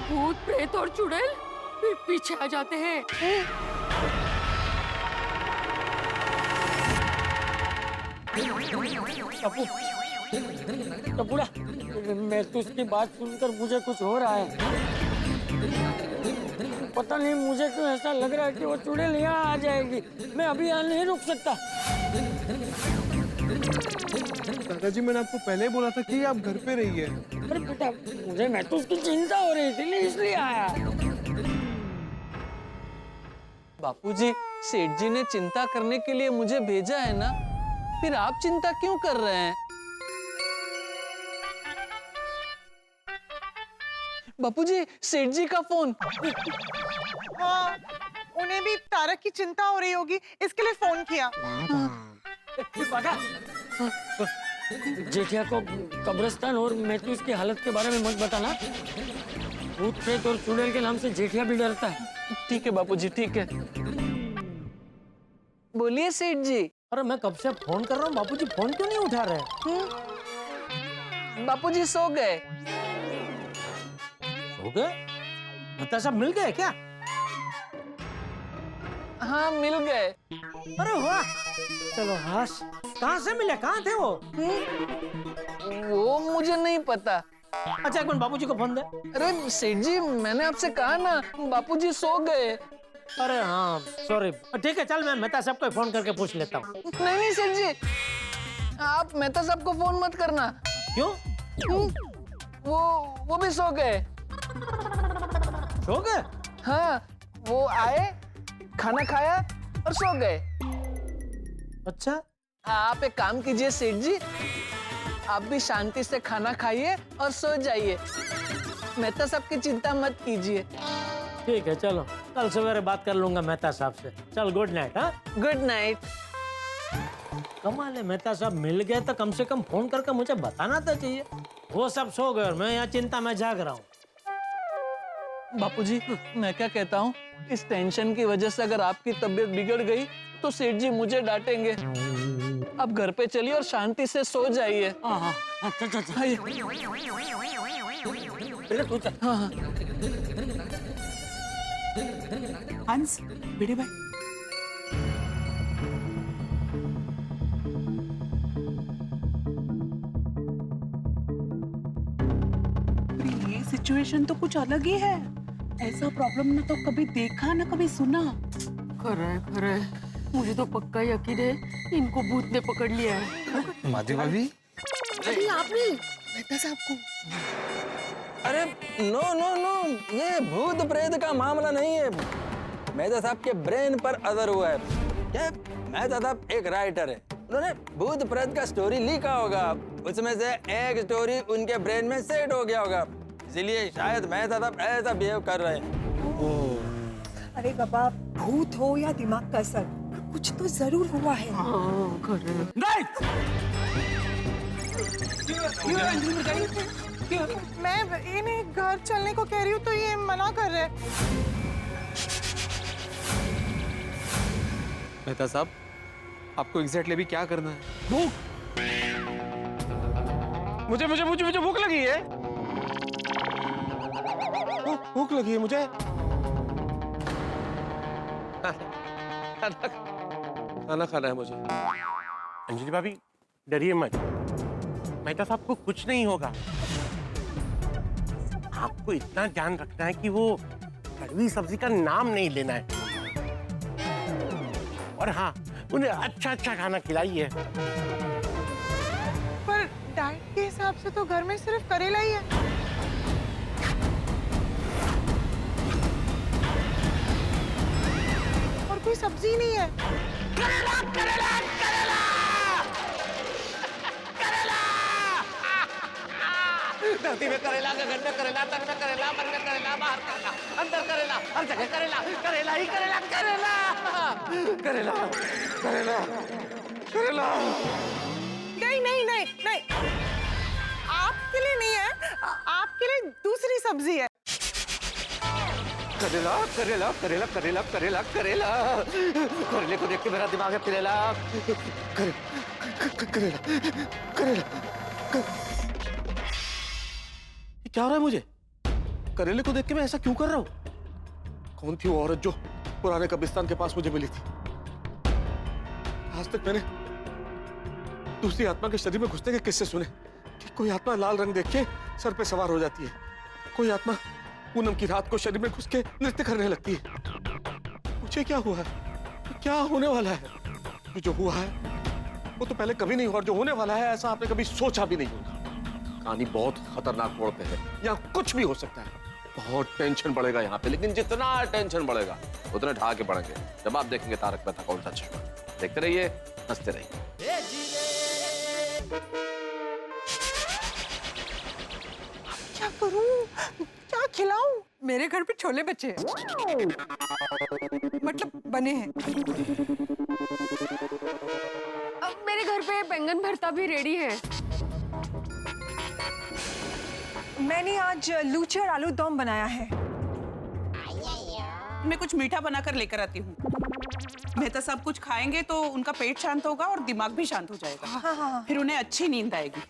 भूत प्रेत और चुड़ैल फिर पीछे आ जाते हैं। कपूरा, मैं तो उसकी बात सुनकर मुझे कुछ हो रहा है। पता नहीं मुझे क्यों ऐसा लग रहा है कि वो चुड़ैल यहाँ आ जाएगी। मैं अभी यहाँ नहीं रुक सकता। दादाजी, मैंने आपको पहले ही बोला था कि आप घर पे रहिए। अरे बेटा, मुझे महसूस की चिंता हो रही थी, इसलिए आया। बापूजी, सेठ जी ने चिंता करने के लिए मुझे भेजा है ना, फिर आप चिंता क्यों कर रहे हैं? बापूजी, सेठ जी का फोन। हाँ, उन्हें भी तारक की चिंता हो रही होगी, इसके लिए फोन किया। जेठिया को कब्रिस्तान और मैथ्यूस की हालत के बारे में मत बताना। भूत प्रेत और चुड़ैल के नाम से जेठिया भी डरता है। ठीक है बापूजी, ठीक है। बोलिए सेठ जी। अरे मैं कब से फोन कर रहा हूँ, बापूजी फोन क्यों नहीं उठा रहे? बापूजी सो गए। सो गए? मतलब सब मिल गए क्या? हाँ, मिल गए। अरे वाह, चलो हाश। कहाँ से मिले, कहाँ थे वो? वो मुझे नहीं पता। अच्छा, एक मिनट, बापूजी को फोन दे। अरे सेठ जी, मैंने आपसे कहा ना, बापूजी सो गए। अरे हाँ, सॉरी। ठीक है, चल मैं मेहता साहब को फोन करके पूछ लेता हूँ। नहीं सेठ जी, आप मेहता साहब को फोन मत करना। क्यों? वो भी सो गए। सो गए? हाँ, वो आए, खाना खाया और सो गए। अच्छा, आप एक काम कीजिए सेठ जी, आप भी शांति से खाना खाइए और सो जाइए। मेहता साहब की चिंता मत कीजिए। ठीक है, चलो। कल सवेरे बात कर लूंगा मेहता साहब से। चल गुड नाइट। हाँ गुड नाइट। कमाल है, मेहता साहब मिल गए तो कम से कम फोन करके मुझे बताना तो चाहिए। वो सब सो गए और मैं यहाँ चिंता में जाग रहा हूँ। बापूजी, मैं क्या कहता हूँ, इस टेंशन की वजह से अगर आपकी तबीयत बिगड़ गई तो सेठ जी मुझे डांटेंगे। अब घर पे चलिए और शांति से सो जाइए। आइए। हाँ। हंस, भिड़े भाई। ये सिचुएशन तो कुछ अलग ही है। ऐसा प्रॉब्लम ना तो कभी देखा ना कभी सुना। खरा है। मुझे तो पक्का यकीन है इनको भूत ने पकड़ लिया है। माधवी भाभी, अरे आप नहीं, मेहता साहब को। अरे नो नो नो, ये भूत प्रेत का मामला नहीं है। मेहता साहब के ब्रेन पर असर हुआ है। क्या मेहता साहब एक राइटर है, उन्होंने भूत प्रेत का स्टोरी लिखा होगा, उसमें से एक स्टोरी उनके ब्रेन में सेट हो गया होगा, इसीलिए शायद मेहता साहब ऐसा बिहेव कर रहे हैं। अरे बाबा, भूत हो या दिमाग का असर, कुछ तो जरूर हुआ है। मैं इन्हें घर चलने को कह रही हूँ तो ये मना कर रहे हैं। मेहता साहब, आपको एग्जैक्टली अभी क्या करना है? भूख। मुझे मुझे मुझे मुझे भूख लगी है। भूख लगी है मुझे। खाना खाना है मुझे। अंजलि भाभी डरिए मत, मेहता साहब को कुछ नहीं होगा। आपको इतना ध्यान रखना है कि वो कड़वी सब्जी का नाम नहीं लेना है। और हाँ, उन्हें अच्छा अच्छा खाना खिलाइए। पर डाइट के हिसाब से तो घर में सिर्फ करेला ही है। और कोई सब्जी नहीं है। करेला करेला करेला करेला। धरती में करेला, गगन में करेला, तन में करेला, मन में करेला, बाहर करेला, अंदर करेला, हर जगह करेला, करेला ही करेला, करेला करेला करेला करेला। नहीं नहीं नहीं नहीं, आपके लिए नहीं है, आपके लिए दूसरी सब्जी है। करेला करेला करेला करेला करेला करेला। करेले को देख के मेरा दिमाग है करेला करेला करेला। क्या हो रहा है मुझे? करेले को देख के मैं ऐसा क्यों कर रहा हूँ? कौन थी वो औरत जो पुराने कब्रिस्तान के पास मुझे मिली थी? आज तक मैंने दूसरी आत्मा के शरीर में घुसने के किस्से सुने कि कोई आत्मा लाल रंग देख के सर पे सवार हो जाती है, कोई आत्मा पूनम की रात को शरीर में घुस के नृत्य करने लगती है। मुझे क्या हुआ है? क्या होने वाला है? जो हुआ है वो तो पहले कभी नहीं हुआ, और जो होने वाला है ऐसा आपने कभी सोचा भी नहीं होगा। कहानी बहुत खतरनाक मोड़ पे है, यहाँ कुछ भी हो सकता है। बहुत टेंशन बढ़ेगा यहाँ पे, लेकिन जितना टेंशन बढ़ेगा उतने ढाके बढ़ेंगे जब आप देखेंगे तारक मेहता का उल्टा चश्मा। देखते रहिए, हंसते रहिए। क्या करूं, क्या खिलाऊं? मेरे घर पे छोले बचे हैं, मतलब बने हैं। अब मेरे घर पे बैंगन भरता भी रेडी है। मैंने आज लूची और आलू दम बनाया है। मैं कुछ मीठा बनाकर लेकर आती हूँ। मेहता साहब कुछ खाएंगे तो उनका पेट शांत होगा और दिमाग भी शांत हो जाएगा। हाँ। फिर उन्हें अच्छी नींद आएगी।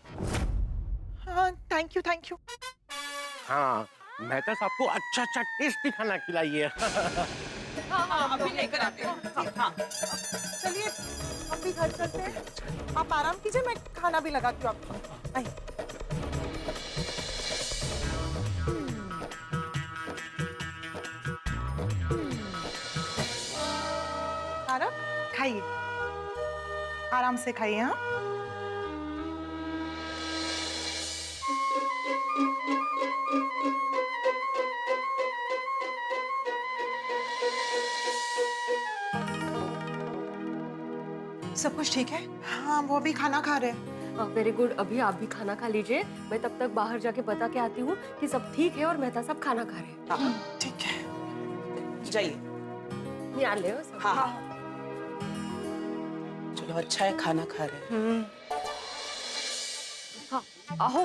हाँ, थैंक यू थैंक यू। हाँ, मेहता साहब को अच्छा अच्छा टेस्टी खाना खिलाइए। हाँ, अभी लेकर आते हैं। हाँ। चलिए हम भी घर चलते हैं, आप आराम कीजिए, मैं खाना भी लगाती हूँ आपको। आइए। खाइए, आराम से खाइए। हाँ, सब कुछ ठीक है? हाँ, वो भी खाना खा रहे हैं। Very good. अभी आप भी खाना खा लीजिए, मैं तब तक बाहर जाके बता के आती हूँ कि सब ठीक है और मेहता साहब खाना खा रहे हैं। ठीक है। जाइए। यहाँ ले आओ सब। हाँ। चलो अच्छा है खाना खा रहे हैं। हाँ, आओ।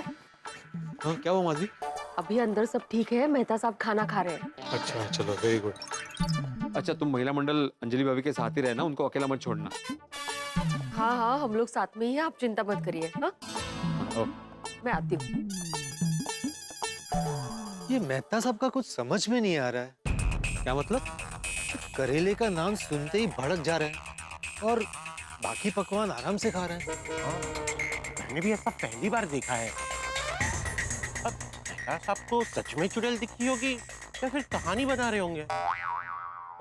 हाँ, क्या हुआ माजी? अभी अंदर सब ठीक है, मेहता साहब खाना खा रहे हैं। अच्छा चलो, वेरी गुड। अच्छा, तुम महिला मंडल अंजलि भाभी के साथ ही रहना, उनको अकेला मत छोड़ना। हाँ हाँ, हम लोग साथ में ही हैं, आप चिंता मत करिए। हाँ, मैं आती हूँ। ये मेहता साहब का कुछ समझ में नहीं आ रहा है। क्या मतलब? करेले का नाम सुनते ही भड़क जा रहे हैं और बाकी पकवान आराम से खा रहे हैं। मैंने भी ऐसा पहली बार देखा है। अब मेहता साहब को सच में चुड़ैल दिखी होगी या फिर कहानी बना रहे होंगे।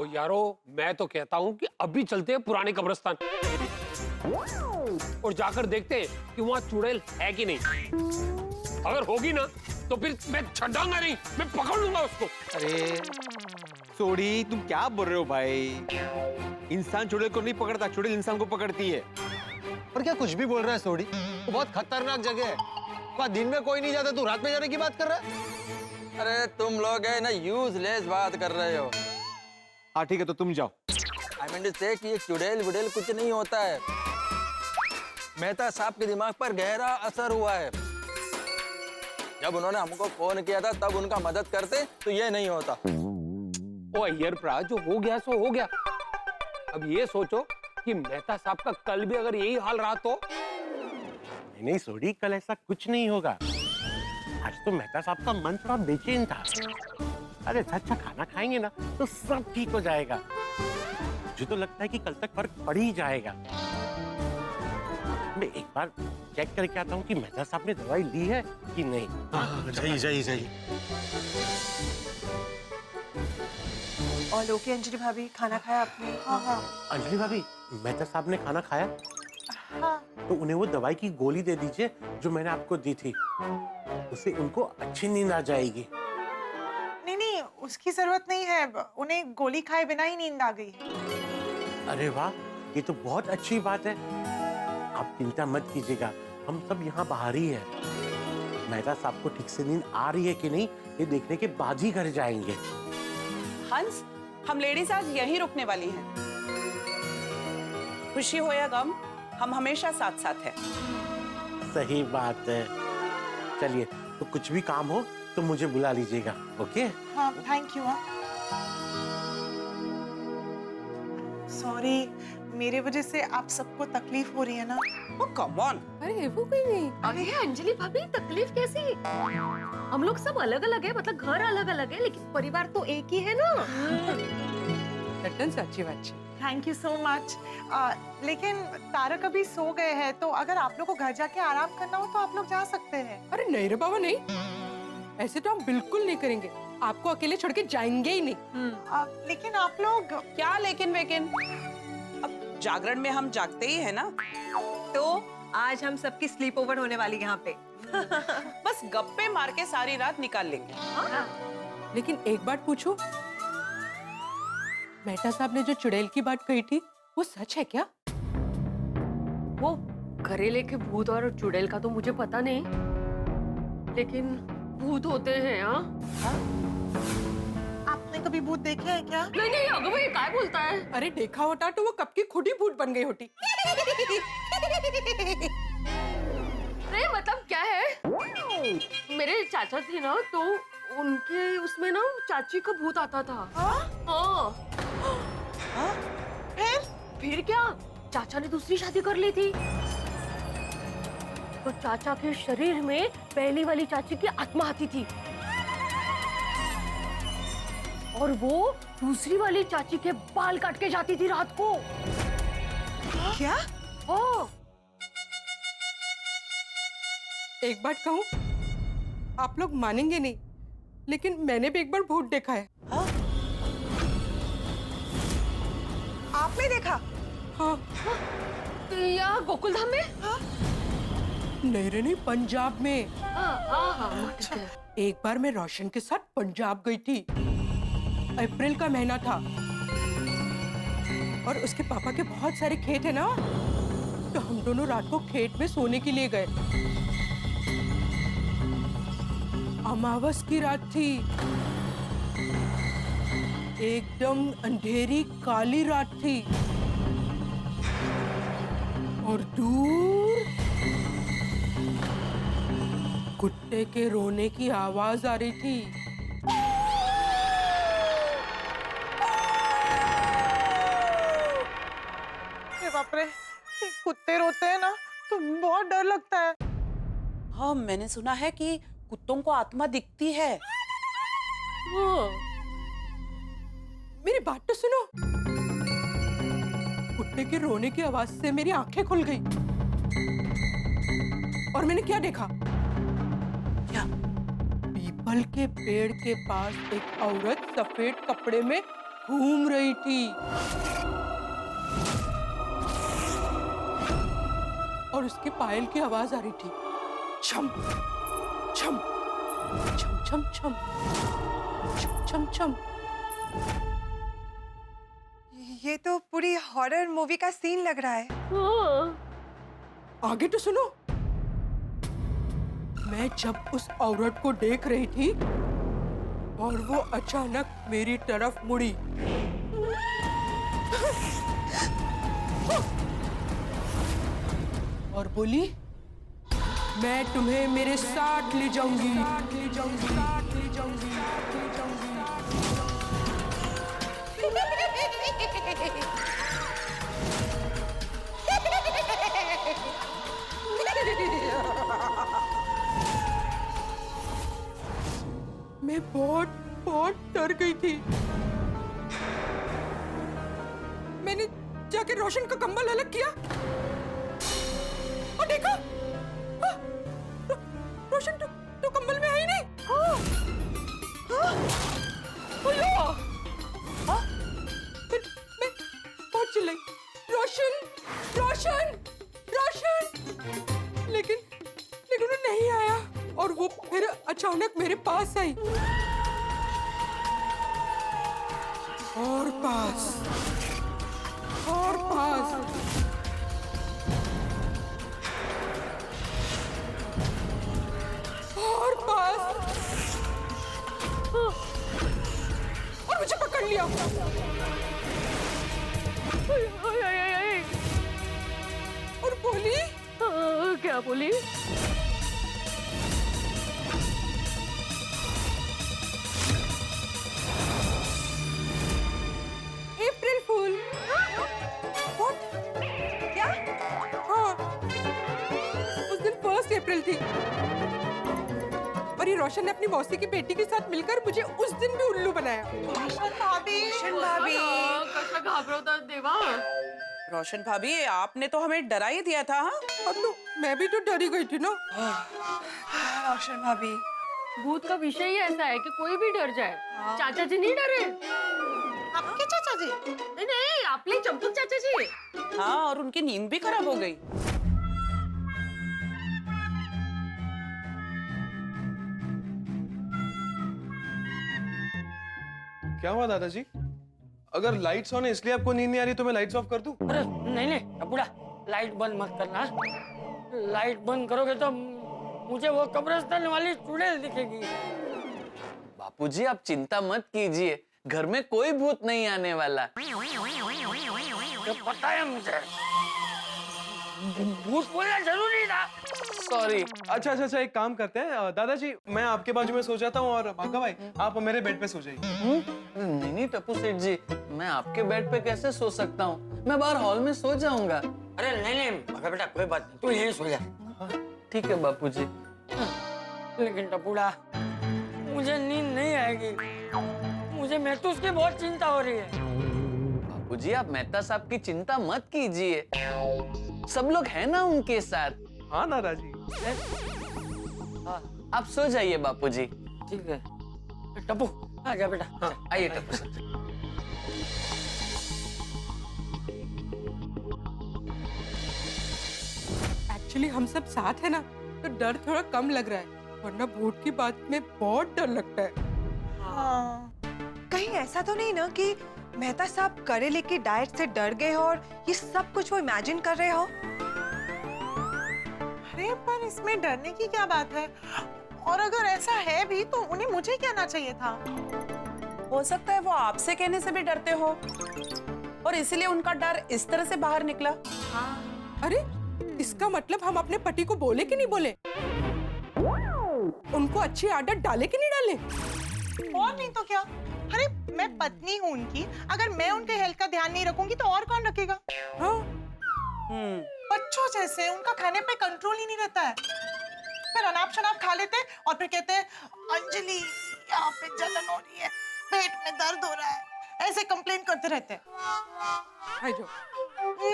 ओ यारो, मैं तो कहता हूँ कि अभी चलते हैं पुराने कब्रिस्तान और जाकर देखते हैं कि वहाँ चुड़ैल है कि नहीं। अगर होगी ना तो फिर मैं छड़ाऊंगा नहीं, मैं पकड़ लूंगा उसको। अरे सोडी, तुम क्या बोल रहे हो भाई? इंसान चुड़ैल को नहीं पकड़ता, चुड़ैल इंसान को पकड़ती है। और क्या कुछ भी बोल रहा है सोडी? वो बहुत खतरनाक जगह है। वहाँ दिन में कोई नहीं जाता, तू रात में जाने की बात कर रहा है? अरे तुम लोग है ना यूजलेस बात कर रहे हो। हाँ ठीक है, तो तुम जाओ। आई मीन टू से कि ये चुड़ैल वुड़ैल कुछ नहीं होता है। मेहता साहब के दिमाग पर गहरा असर हुआ है। जब उन्होंने हमको फोन किया था तब उनका मदद करते तो ये नहीं होता। ओ अय्यर प्रा, जो हो गया सो हो गया। अब ये सोचो कि मेहता साहब का कल भी अगर यही हाल रहा तो। नहीं सोडी, कल ऐसा कुछ नहीं होगा। आज तो मेहता साहब का मन थोड़ा बेचैन था। अरे अच्छा खाना खाएंगे ना तो सब ठीक हो जाएगा। मुझे तो लगता है कि कल तक फर्क पड़ ही जाएगा। मैं एक बार चेक करके आता हूँ कि मेहता साहब ने दवाई ली है कि नहीं। जाइए जाइए जाइए। और ओके अंजलि भाभी, खाना खाया आपने? हाँ हाँ अंजलि भाभी, मेहता साहब ने खाना खाया? हाँ। तो उन्हें वो दवाई की गोली दे दीजिए जो मैंने आपको दी थी। उससे उनको अच्छी नींद आ जाएगी। नहीं नहीं, उसकी जरूरत नहीं है, उन्हें गोली खाए बिना ही नींद आ गई है। अरे वाह, ये तो बहुत अच्छी बात है। आप चिंता मत कीजिएगा, हम सब यहाँ बाहर ही हैं। मेहता साहब को ठीक से नींद आ रही है कि नहीं ये देखने के बाद ही घर जाएंगे। हंस, हम लेडीज आज यहीं रुकने वाली हैं। खुशी हो या गम, हम हमेशा साथ साथ हैं। सही बात है। चलिए, तो कुछ भी काम हो तो मुझे बुला लीजिएगा। ओके? हाँ, थैंक यू। सॉरी, मेरे वजह से आप सबको तकलीफ हो रही है ना? Oh, come on। अरे वो कोई नहीं। अरे अंजलि भाभी, तकलीफ कैसी? हम लोग सब अलग अलग है, मतलब घर अलग अलग है, लेकिन परिवार तो एक ही है ना। सच्ची बात। Thank you so much. लेकिन तारक अभी सो गए हैं, तो अगर आप लोग को घर जाके आराम करना हो तो आप लोग जा सकते हैं। अरे नहीं रे बाबा, नहीं, ऐसे तो हम बिल्कुल नहीं करेंगे। आपको अकेले छोड़ के जाएंगे ही नहीं। लेकिन आप लोग क्या लेकिन वेकिन? अब जागरण में हम जागते ही है ना। तो आज हम सबकी स्लीप ओवर होने वाली यहाँ पे। बस गप्पे मार के सारी रात निकाल लेंगे। लेकिन एक बात पूछूं, मेहता साहब ने जो चुड़ैल की बात कही थी वो सच है क्या? वो करेले के भूत और चुड़ैल का तो मुझे पता नहीं, लेकिन भूत होते हैं। हाँ, आपने कभी भूत देखे हैं क्या? नहीं नहीं, अगो भाई क्या बोलता है? अरे देखा होता तो वो कब की खुद ही भूत बन गई होती। अरे मतलब क्या है, मेरे चाचा थे ना, तो उनके उसमें ना चाची का भूत आता था। हाँ। फिर क्या, चाचा ने दूसरी शादी कर ली थी, तो चाचा के शरीर में पहली वाली चाची की आत्मा आती थी और वो दूसरी वाली चाची के बाल काट के जाती थी रात को। क्या? हाँ। एक बात कहूँ, आप लोग मानेंगे नहीं, लेकिन मैंने भी एक बार भूत देखा है। आपने देखा? हाँ। या गोकुल धाम में? नहीं रे नहीं, पंजाब में। हाँ। एक बार मैं रोशन के साथ पंजाब गई थी। अप्रैल का महीना था और उसके पापा के बहुत सारे खेत है ना, तो हम दोनों रात को खेत में सोने के लिए गए। अमावस की रात थी। एकदम अंधेरी काली रात थी और दूर कुत्ते के रोने की आवाज आ रही थी। बाप रे, कुत्ते रोते हैं ना तो बहुत डर लगता है। हाँ, मैंने सुना है कि कुत्तों को आत्मा दिखती है। मेरी बात तो सुनो। कुत्ते के रोने की आवाज से मेरी आंखें खुल गई और मैंने क्या देखा? क्या? पीपल के पेड़ के पास एक औरत सफेद कपड़े में घूम रही थी और उसके पायल की आवाज आ रही थी, छम छम छम छम छम छम छम छम। ये तो पूरी हॉरर मूवी का सीन लग रहा है। आगे तो सुनो। मैं जब उस औरत को देख रही थी और वो अचानक मेरी तरफ मुड़ी और बोली, मैं तुम्हें मेरे साथ ले जाऊंगी। मैं बहुत डर गई थी। मैंने जाके रोशन का कंबल अलग किया और देखा, रोशन तो कंबल में है ही नहीं। फिर मैं बहुत चिल्लाई, रोशन रोशन रोशन, लेकिन वो नहीं आया और वो फिर अचानक मेरे पास आई और पास और पास। और पास और मुझे पकड़ लिया और बोली, क्या बोली? अप्रैल फूल। क्या? हाँ, उस दिन 1 अप्रैल थी और ये रोशन ने अपनी मौसी की बेटी के साथ मिलकर मुझे उस दिन भी उल्लू बनाया। रोशन भाभी, कैसा घाबरता देवा। रोशन भाभी, आपने तो हमें डरा ही दिया था। हाँ? अब तो मैं भी तो डरी गई थी ना। रोशन भाभी, भूत का विषय ही ऐसा है कि कोई भी डर जाए। चाचा जी नहीं डरे? आपके चाचा जी? नहीं, आपले चंपक चाचा जी। हाँ, और उनकी नींद भी खराब हो गई। क्या हुआ दादाजी? अगर लाइट्स ऑन है इसलिए आपको नींद नहीं आ रही तो मैं लाइट्स ऑफ कर दूं? अरे नहीं बुढ़ा, लाइट बंद मत करना। लाइट बंद करोगे तो मुझे वो कब्रिस्तान वाली चुड़ैल दिखेगी। बापूजी आप चिंता मत कीजिए, घर में कोई भूत नहीं आने वाला। तो पता है मुझे, भूत बोलना जरूरी था। सॉरी। अच्छा, एक काम करते हैं दादाजी, मैं आपके बाजू में सो जाता हूँ और भागा भाई आप मेरे बेड पे सो जाइए। नहीं टप्पू सेठ जी, मैं आपके बेड पे कैसे सो सकता हूँ? मैं बाहर हॉल में सो जाऊंगा। अरे नहीं बेटा, कोई बात नहीं, तू यहीं सो जा। ठीक है बापूजी। लेकिन टपुड़ा, मुझे नींद नहीं आएगी। मुझे महसूस की बहुत चिंता हो रही है। बापूजी आप मेहता साहब की चिंता मत कीजिए, सब लोग हैं ना उनके साथ। हाँ दादाजी। आप सो जाइए बापूजी। ठीक है टप्पू, आ जा बेटा। हाँ, आइए टप्पू साहब। एक्चुअली हम सब साथ है ना, तो डर थोड़ा कम लग रहा है, वरना भूत की बात में बहुत डर लगता है। हाँ। कहीं ऐसा तो नहीं ना कि मेहता साहब करेले की डाइट से डर गए हो और ये सब कुछ वो इमेजिन कर रहे हो? अरे पर इसमें डरने की क्या बात है? और अगर ऐसा है भी तो उन्हें मुझे कहना चाहिए था। हो सकता है वो आपसे कहने से भी डरते हो और इसीलिए उनका डर इस तरह से बाहर निकला। अरे इसका मतलब हम अपने पति को बोले कि नहीं बोले, उनको अच्छी आदत डाले कि नहीं डाले? और नहीं तो क्या। अरे मैं पत्नी हूँ उनकी, अगर मैं उनके हेल्थ का ध्यान नहीं रखूंगी तो और कौन रखेगा? हाँ। बच्चों जैसे उनका खाने पे कंट्रोल ही नहीं रहता है, फिर अनाप शनाप खा लेते हैं और फिर कहते हैं अंजलि यहाँ पे जलन हो रही है, पेट में दर्द हो रहा है, ऐसे कंप्लेन करते रहते हैं।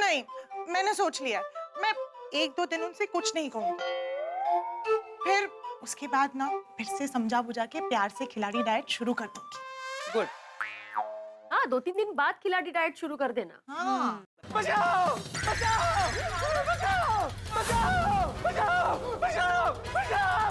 नहीं, मैंने सोच लिया मैं 1-2 दिन उनसे कुछ नहीं कहूंगी, फिर उसके बाद ना फिर से समझा बुझा के प्यार से खिलाड़ी डाइट शुरू कर दूंगी। गुड। हाँ, 2-3 दिन बाद खिलाड़ी डाइट शुरू कर देना। हाँ। बचाओ बचाओ बचाओ बचाओ बचाओ बचाओ बचाओ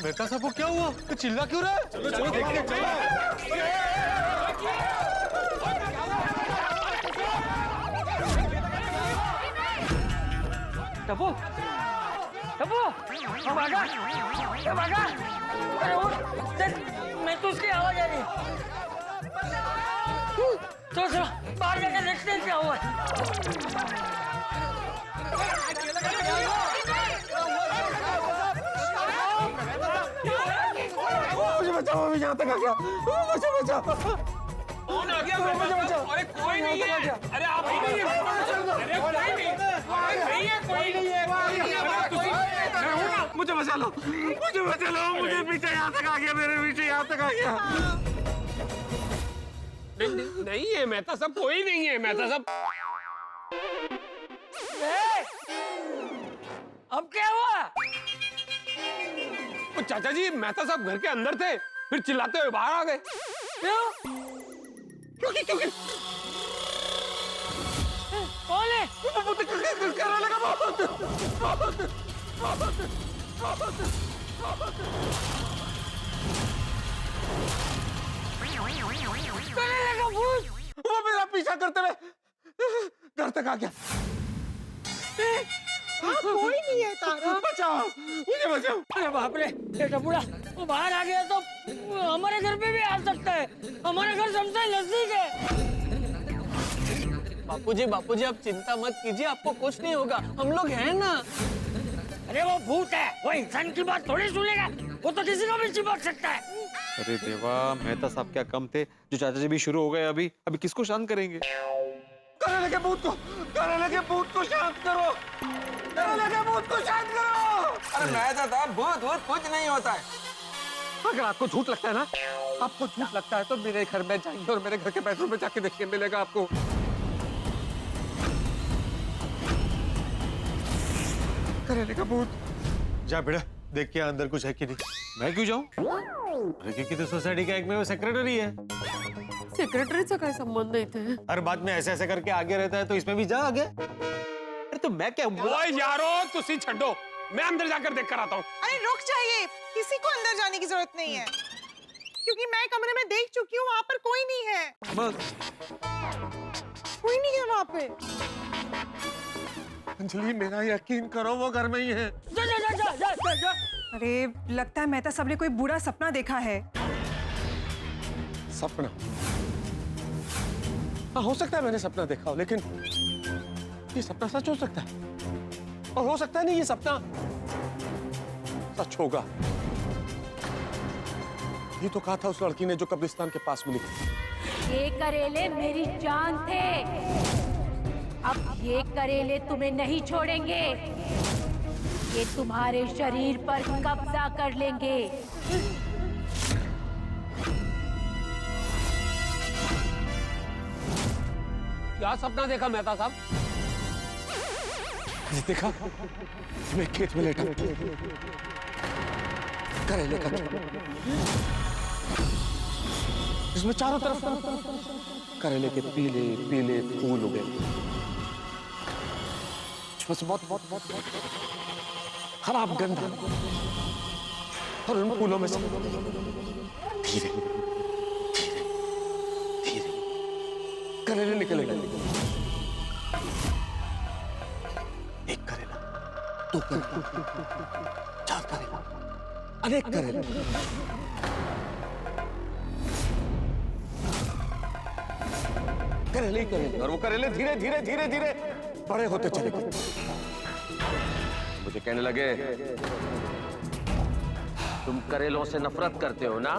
मेहता साहब को क्या हुआ? तो चिल्ला क्यों रहा है? चलो चलो देखते हैं, टप्पू टप्पू अब आगा अब आगा। अरे उठ, देख मैं तो उसकी आवाज आ रही है। चलो चलो बाहर जाकर देखते हैं क्या हुआ। मुझे बचाओ, मैं यहाँ तक आ गया, मुझे बचाओ। कौन आ गया? मुझे बचाओ। अरे कोई नहीं है। अरे आप ही नहीं है। अरे कोई नहीं है, कोई नहीं है। मैं हूं ना। मुझे बचा लो, मुझे बचा लो, मुझे पीछे यहाँ तक आ गया, मेरे पीछे यहाँ तक आ गया। नहीं है मेहता साहब, कोई नहीं है मेहता साहब। अब क्या हुआ? चाचा जी मेहता साहब घर के अंदर थे, फिर चिल्लाते हुए बाहर आ गए। क्योंकि कौन है? वो मेरा पीछा करते हुए घर तक आ गया। कोई नहीं है तारा। बचाओ, मुझे बचाओ। अरे बाप रे, बेटा बूढ़ा वो बाहर आ गया तो हमारे घर पे भी आ सकता है। हमारा घर सबसे नजदीक है। बापूजी आप चिंता मत कीजिए, आपको कुछ नहीं होगा, हम लोग हैं ना। अरे वो भूत है, वो इंसान की बात थोड़ी सुनेगा, वो तो किसी को भी चिपक सकता है। अरे देवा, मेहता साहब क्या कम थे जो चाचा जी भी शुरू हो गए। अभी किसको शांत करेंगे? करेले के भूत को, करेले के भूत को शांत करो, करेले के भूत को शांत करो। अरे मेहता साहब, भूत कुछ नहीं होता है। अगर आपको झूठ लगता है ना, आपको झूठ लगता है तो मेरे घर में जाइए और मेरे घर के बेडरूम में जाके देखिए, मिलेगा आपको। करेले का भूत। जा बेटा, देख के अंदर कुछ है कि नहीं। मैं क्यों जाऊं? अरे क्योंकि तो सोसाइटी का एक में वो सेक्रेटरी है। सेक्रेटरी से कोई संबंध नहीं थे। हर बात में ऐसे ऐसे करके आगे रहता है, तो इसमें भी जा आगे। अरे तो मैं क्या? ओए यारो, तुसी छड्डो, मैं अंदर जाकर देख कर आता हूँ। अरे रुक जाइए, किसी को अंदर जाने की जरूरत नहीं है, क्योंकि मैं कमरे में देख चुकी हूँ, वहाँ पर कोई नहीं है। कोई नहीं है वहाँ पे। अंजलि, मेरा यकीन करो, वो घर में ही है। जा जा जा जा जा जा। अरे लगता है मेहता साहब ने कोई बुरा सपना देखा है। सपना? हाँ, हो सकता है मैंने सपना देखा हो, लेकिन ये सपना सच हो सकता है, और हो सकता है नहीं ये सपना सच होगा। ये तो कहा था उस लड़की ने जो कब्रिस्तान के पास मिली। ये करेले मेरी जान थे, अब ये करेले तुम्हें नहीं छोड़ेंगे, ये तुम्हारे शरीर पर कब्जा कर लेंगे। क्या सपना देखा मेहता साहब? देखा, मैं खेत में लेटा करेले का इसमें चारों तरफ करेले के पीले पीले फूल उगे, बहुत बहुत बहुत खराब गंध, और उन फूलों में से धीरे धीरे धीरे करेले निकलेगा। एक करेला, दो करेला, चार करेला, अनेक करेला। करेले ही करेले, और वो करेले धीरे धीरे धीरे धीरे बड़े होते चले गए। मुझे कहने लगे, तुम करेलों से नफरत करते हो ना?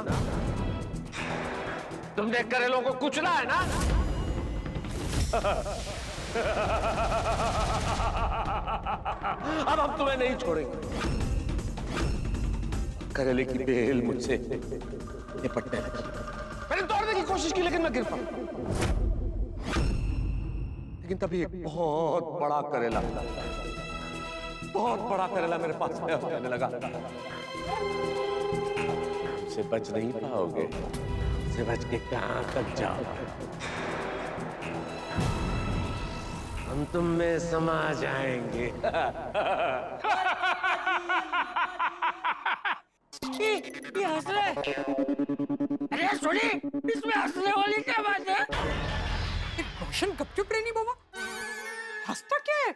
तुमने करेलों को कुचला है ना? अब हम तुम्हें नहीं छोड़ेंगे। करेले की बेल मुझसे निपटने लगी। मैंने तोड़ने की कोशिश की लेकिन मैं गिर पड़ा। लेकिन तभी एक बहुत बड़ा करेला मेरे पास आने लगा। उससे बच नहीं पाओगे, उससे बच के कहां तक जाओ? हम तुम में समा जाएंगे। ये हंस रहे। अरे सोनी, इसमें हंसने वाली क्या बात है? रोशन गपचुप रहनी बाबा, हंसता क्या है?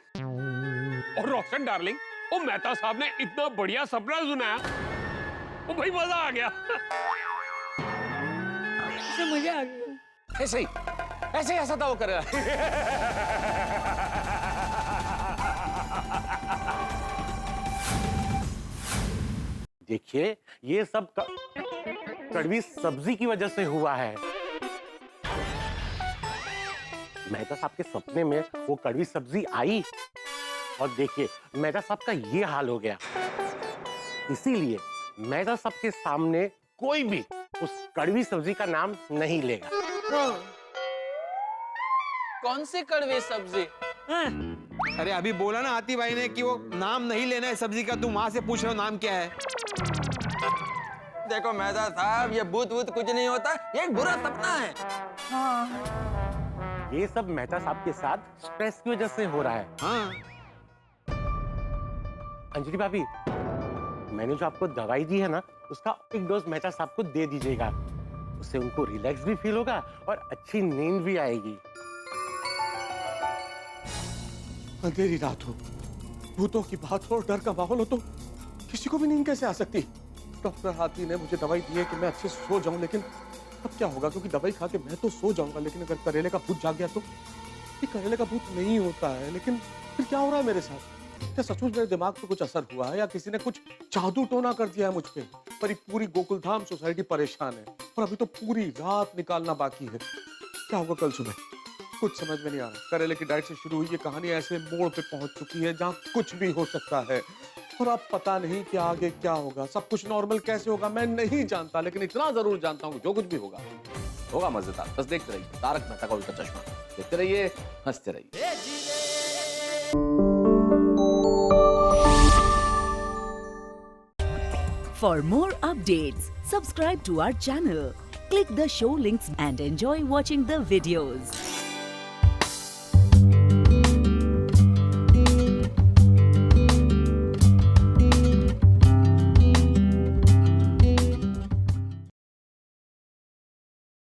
और रोशन डार्लिंग, वो मेहता साहब ने इतना बढ़िया सपना सुनाया, वो भाई मजा आ गया। मजा आ गया। ऐसे ही ऐसा था वो करेला। देखिए, ये सब कड़वी सब्जी की वजह से हुआ है। मेहता साहब के सपने में वो कड़वी सब्जी आई और देखिए मेहता साहब का ये हाल हो गया। इसीलिए मेहता साहब के सामने कोई भी उस कड़वी सब्जी का नाम नहीं लेगा। कौन सी कड़वी सब्जी? अरे अभी बोला ना आती भाई ने कि वो नाम नहीं लेना है सब्जी का, तुम वहां से पूछ रहे हो नाम क्या है? देखो मेहता साहब, ये भूत वूत कुछ नहीं होता, ये एक बुरा सपना है। हाँ। ये सब मेहता साहब के साथ स्ट्रेस की वजह से हो रहा है। हाँ। अंजलि भाभी, मैंने जो आपको दवाई दी है ना, उसका एक डोज मेहता साहब को दे दीजिएगा। उससे उनको रिलैक्स भी फील होगा और अच्छी नींद भी आएगी। अंधेरी रात हो, भूतों की बात हो, डर का माहौल हो तो किसी को भी नींद कैसे आ सकती? डॉक्टर हाथी ने मुझे दवाई दी है कि मैं अच्छे से सो जाऊं, लेकिन अब क्या होगा? क्योंकि दवाई खा के मैं तो सो जाऊंगा, लेकिन अगर करेले का भूत जाग गया तो? ये करेले का भूत नहीं होता है, लेकिन फिर क्या हो रहा है मेरे साथ? क्या सचमुच मेरे दिमाग पे कुछ असर हुआ है या किसी ने कुछ जादू टोना कर दिया है मुझ पे? पर पूरी गोकुलधाम सोसाइटी परेशान है और अभी तो पूरी रात निकालना बाकी है। क्या होगा कल सुबह? कुछ समझ में नहीं आ रहा। करेले की डाइट से शुरू हुई ये कहानी ऐसे मोड़ पे पहुंच चुकी है जहां कुछ भी हो सकता है और अब पता नहीं कि आगे क्या होगा। सब कुछ नॉर्मल कैसे होगा मैं नहीं जानता, लेकिन इतना जरूर जानता हूँ जो कुछ भी होगा होगा मजेदार। बस देखते रहिए तारक मेहता का उल्टा चश्मा। देखते रहिए, हंसते रहिए। For more updates, subscribe to our channel, click the show links and enjoy watching the videos.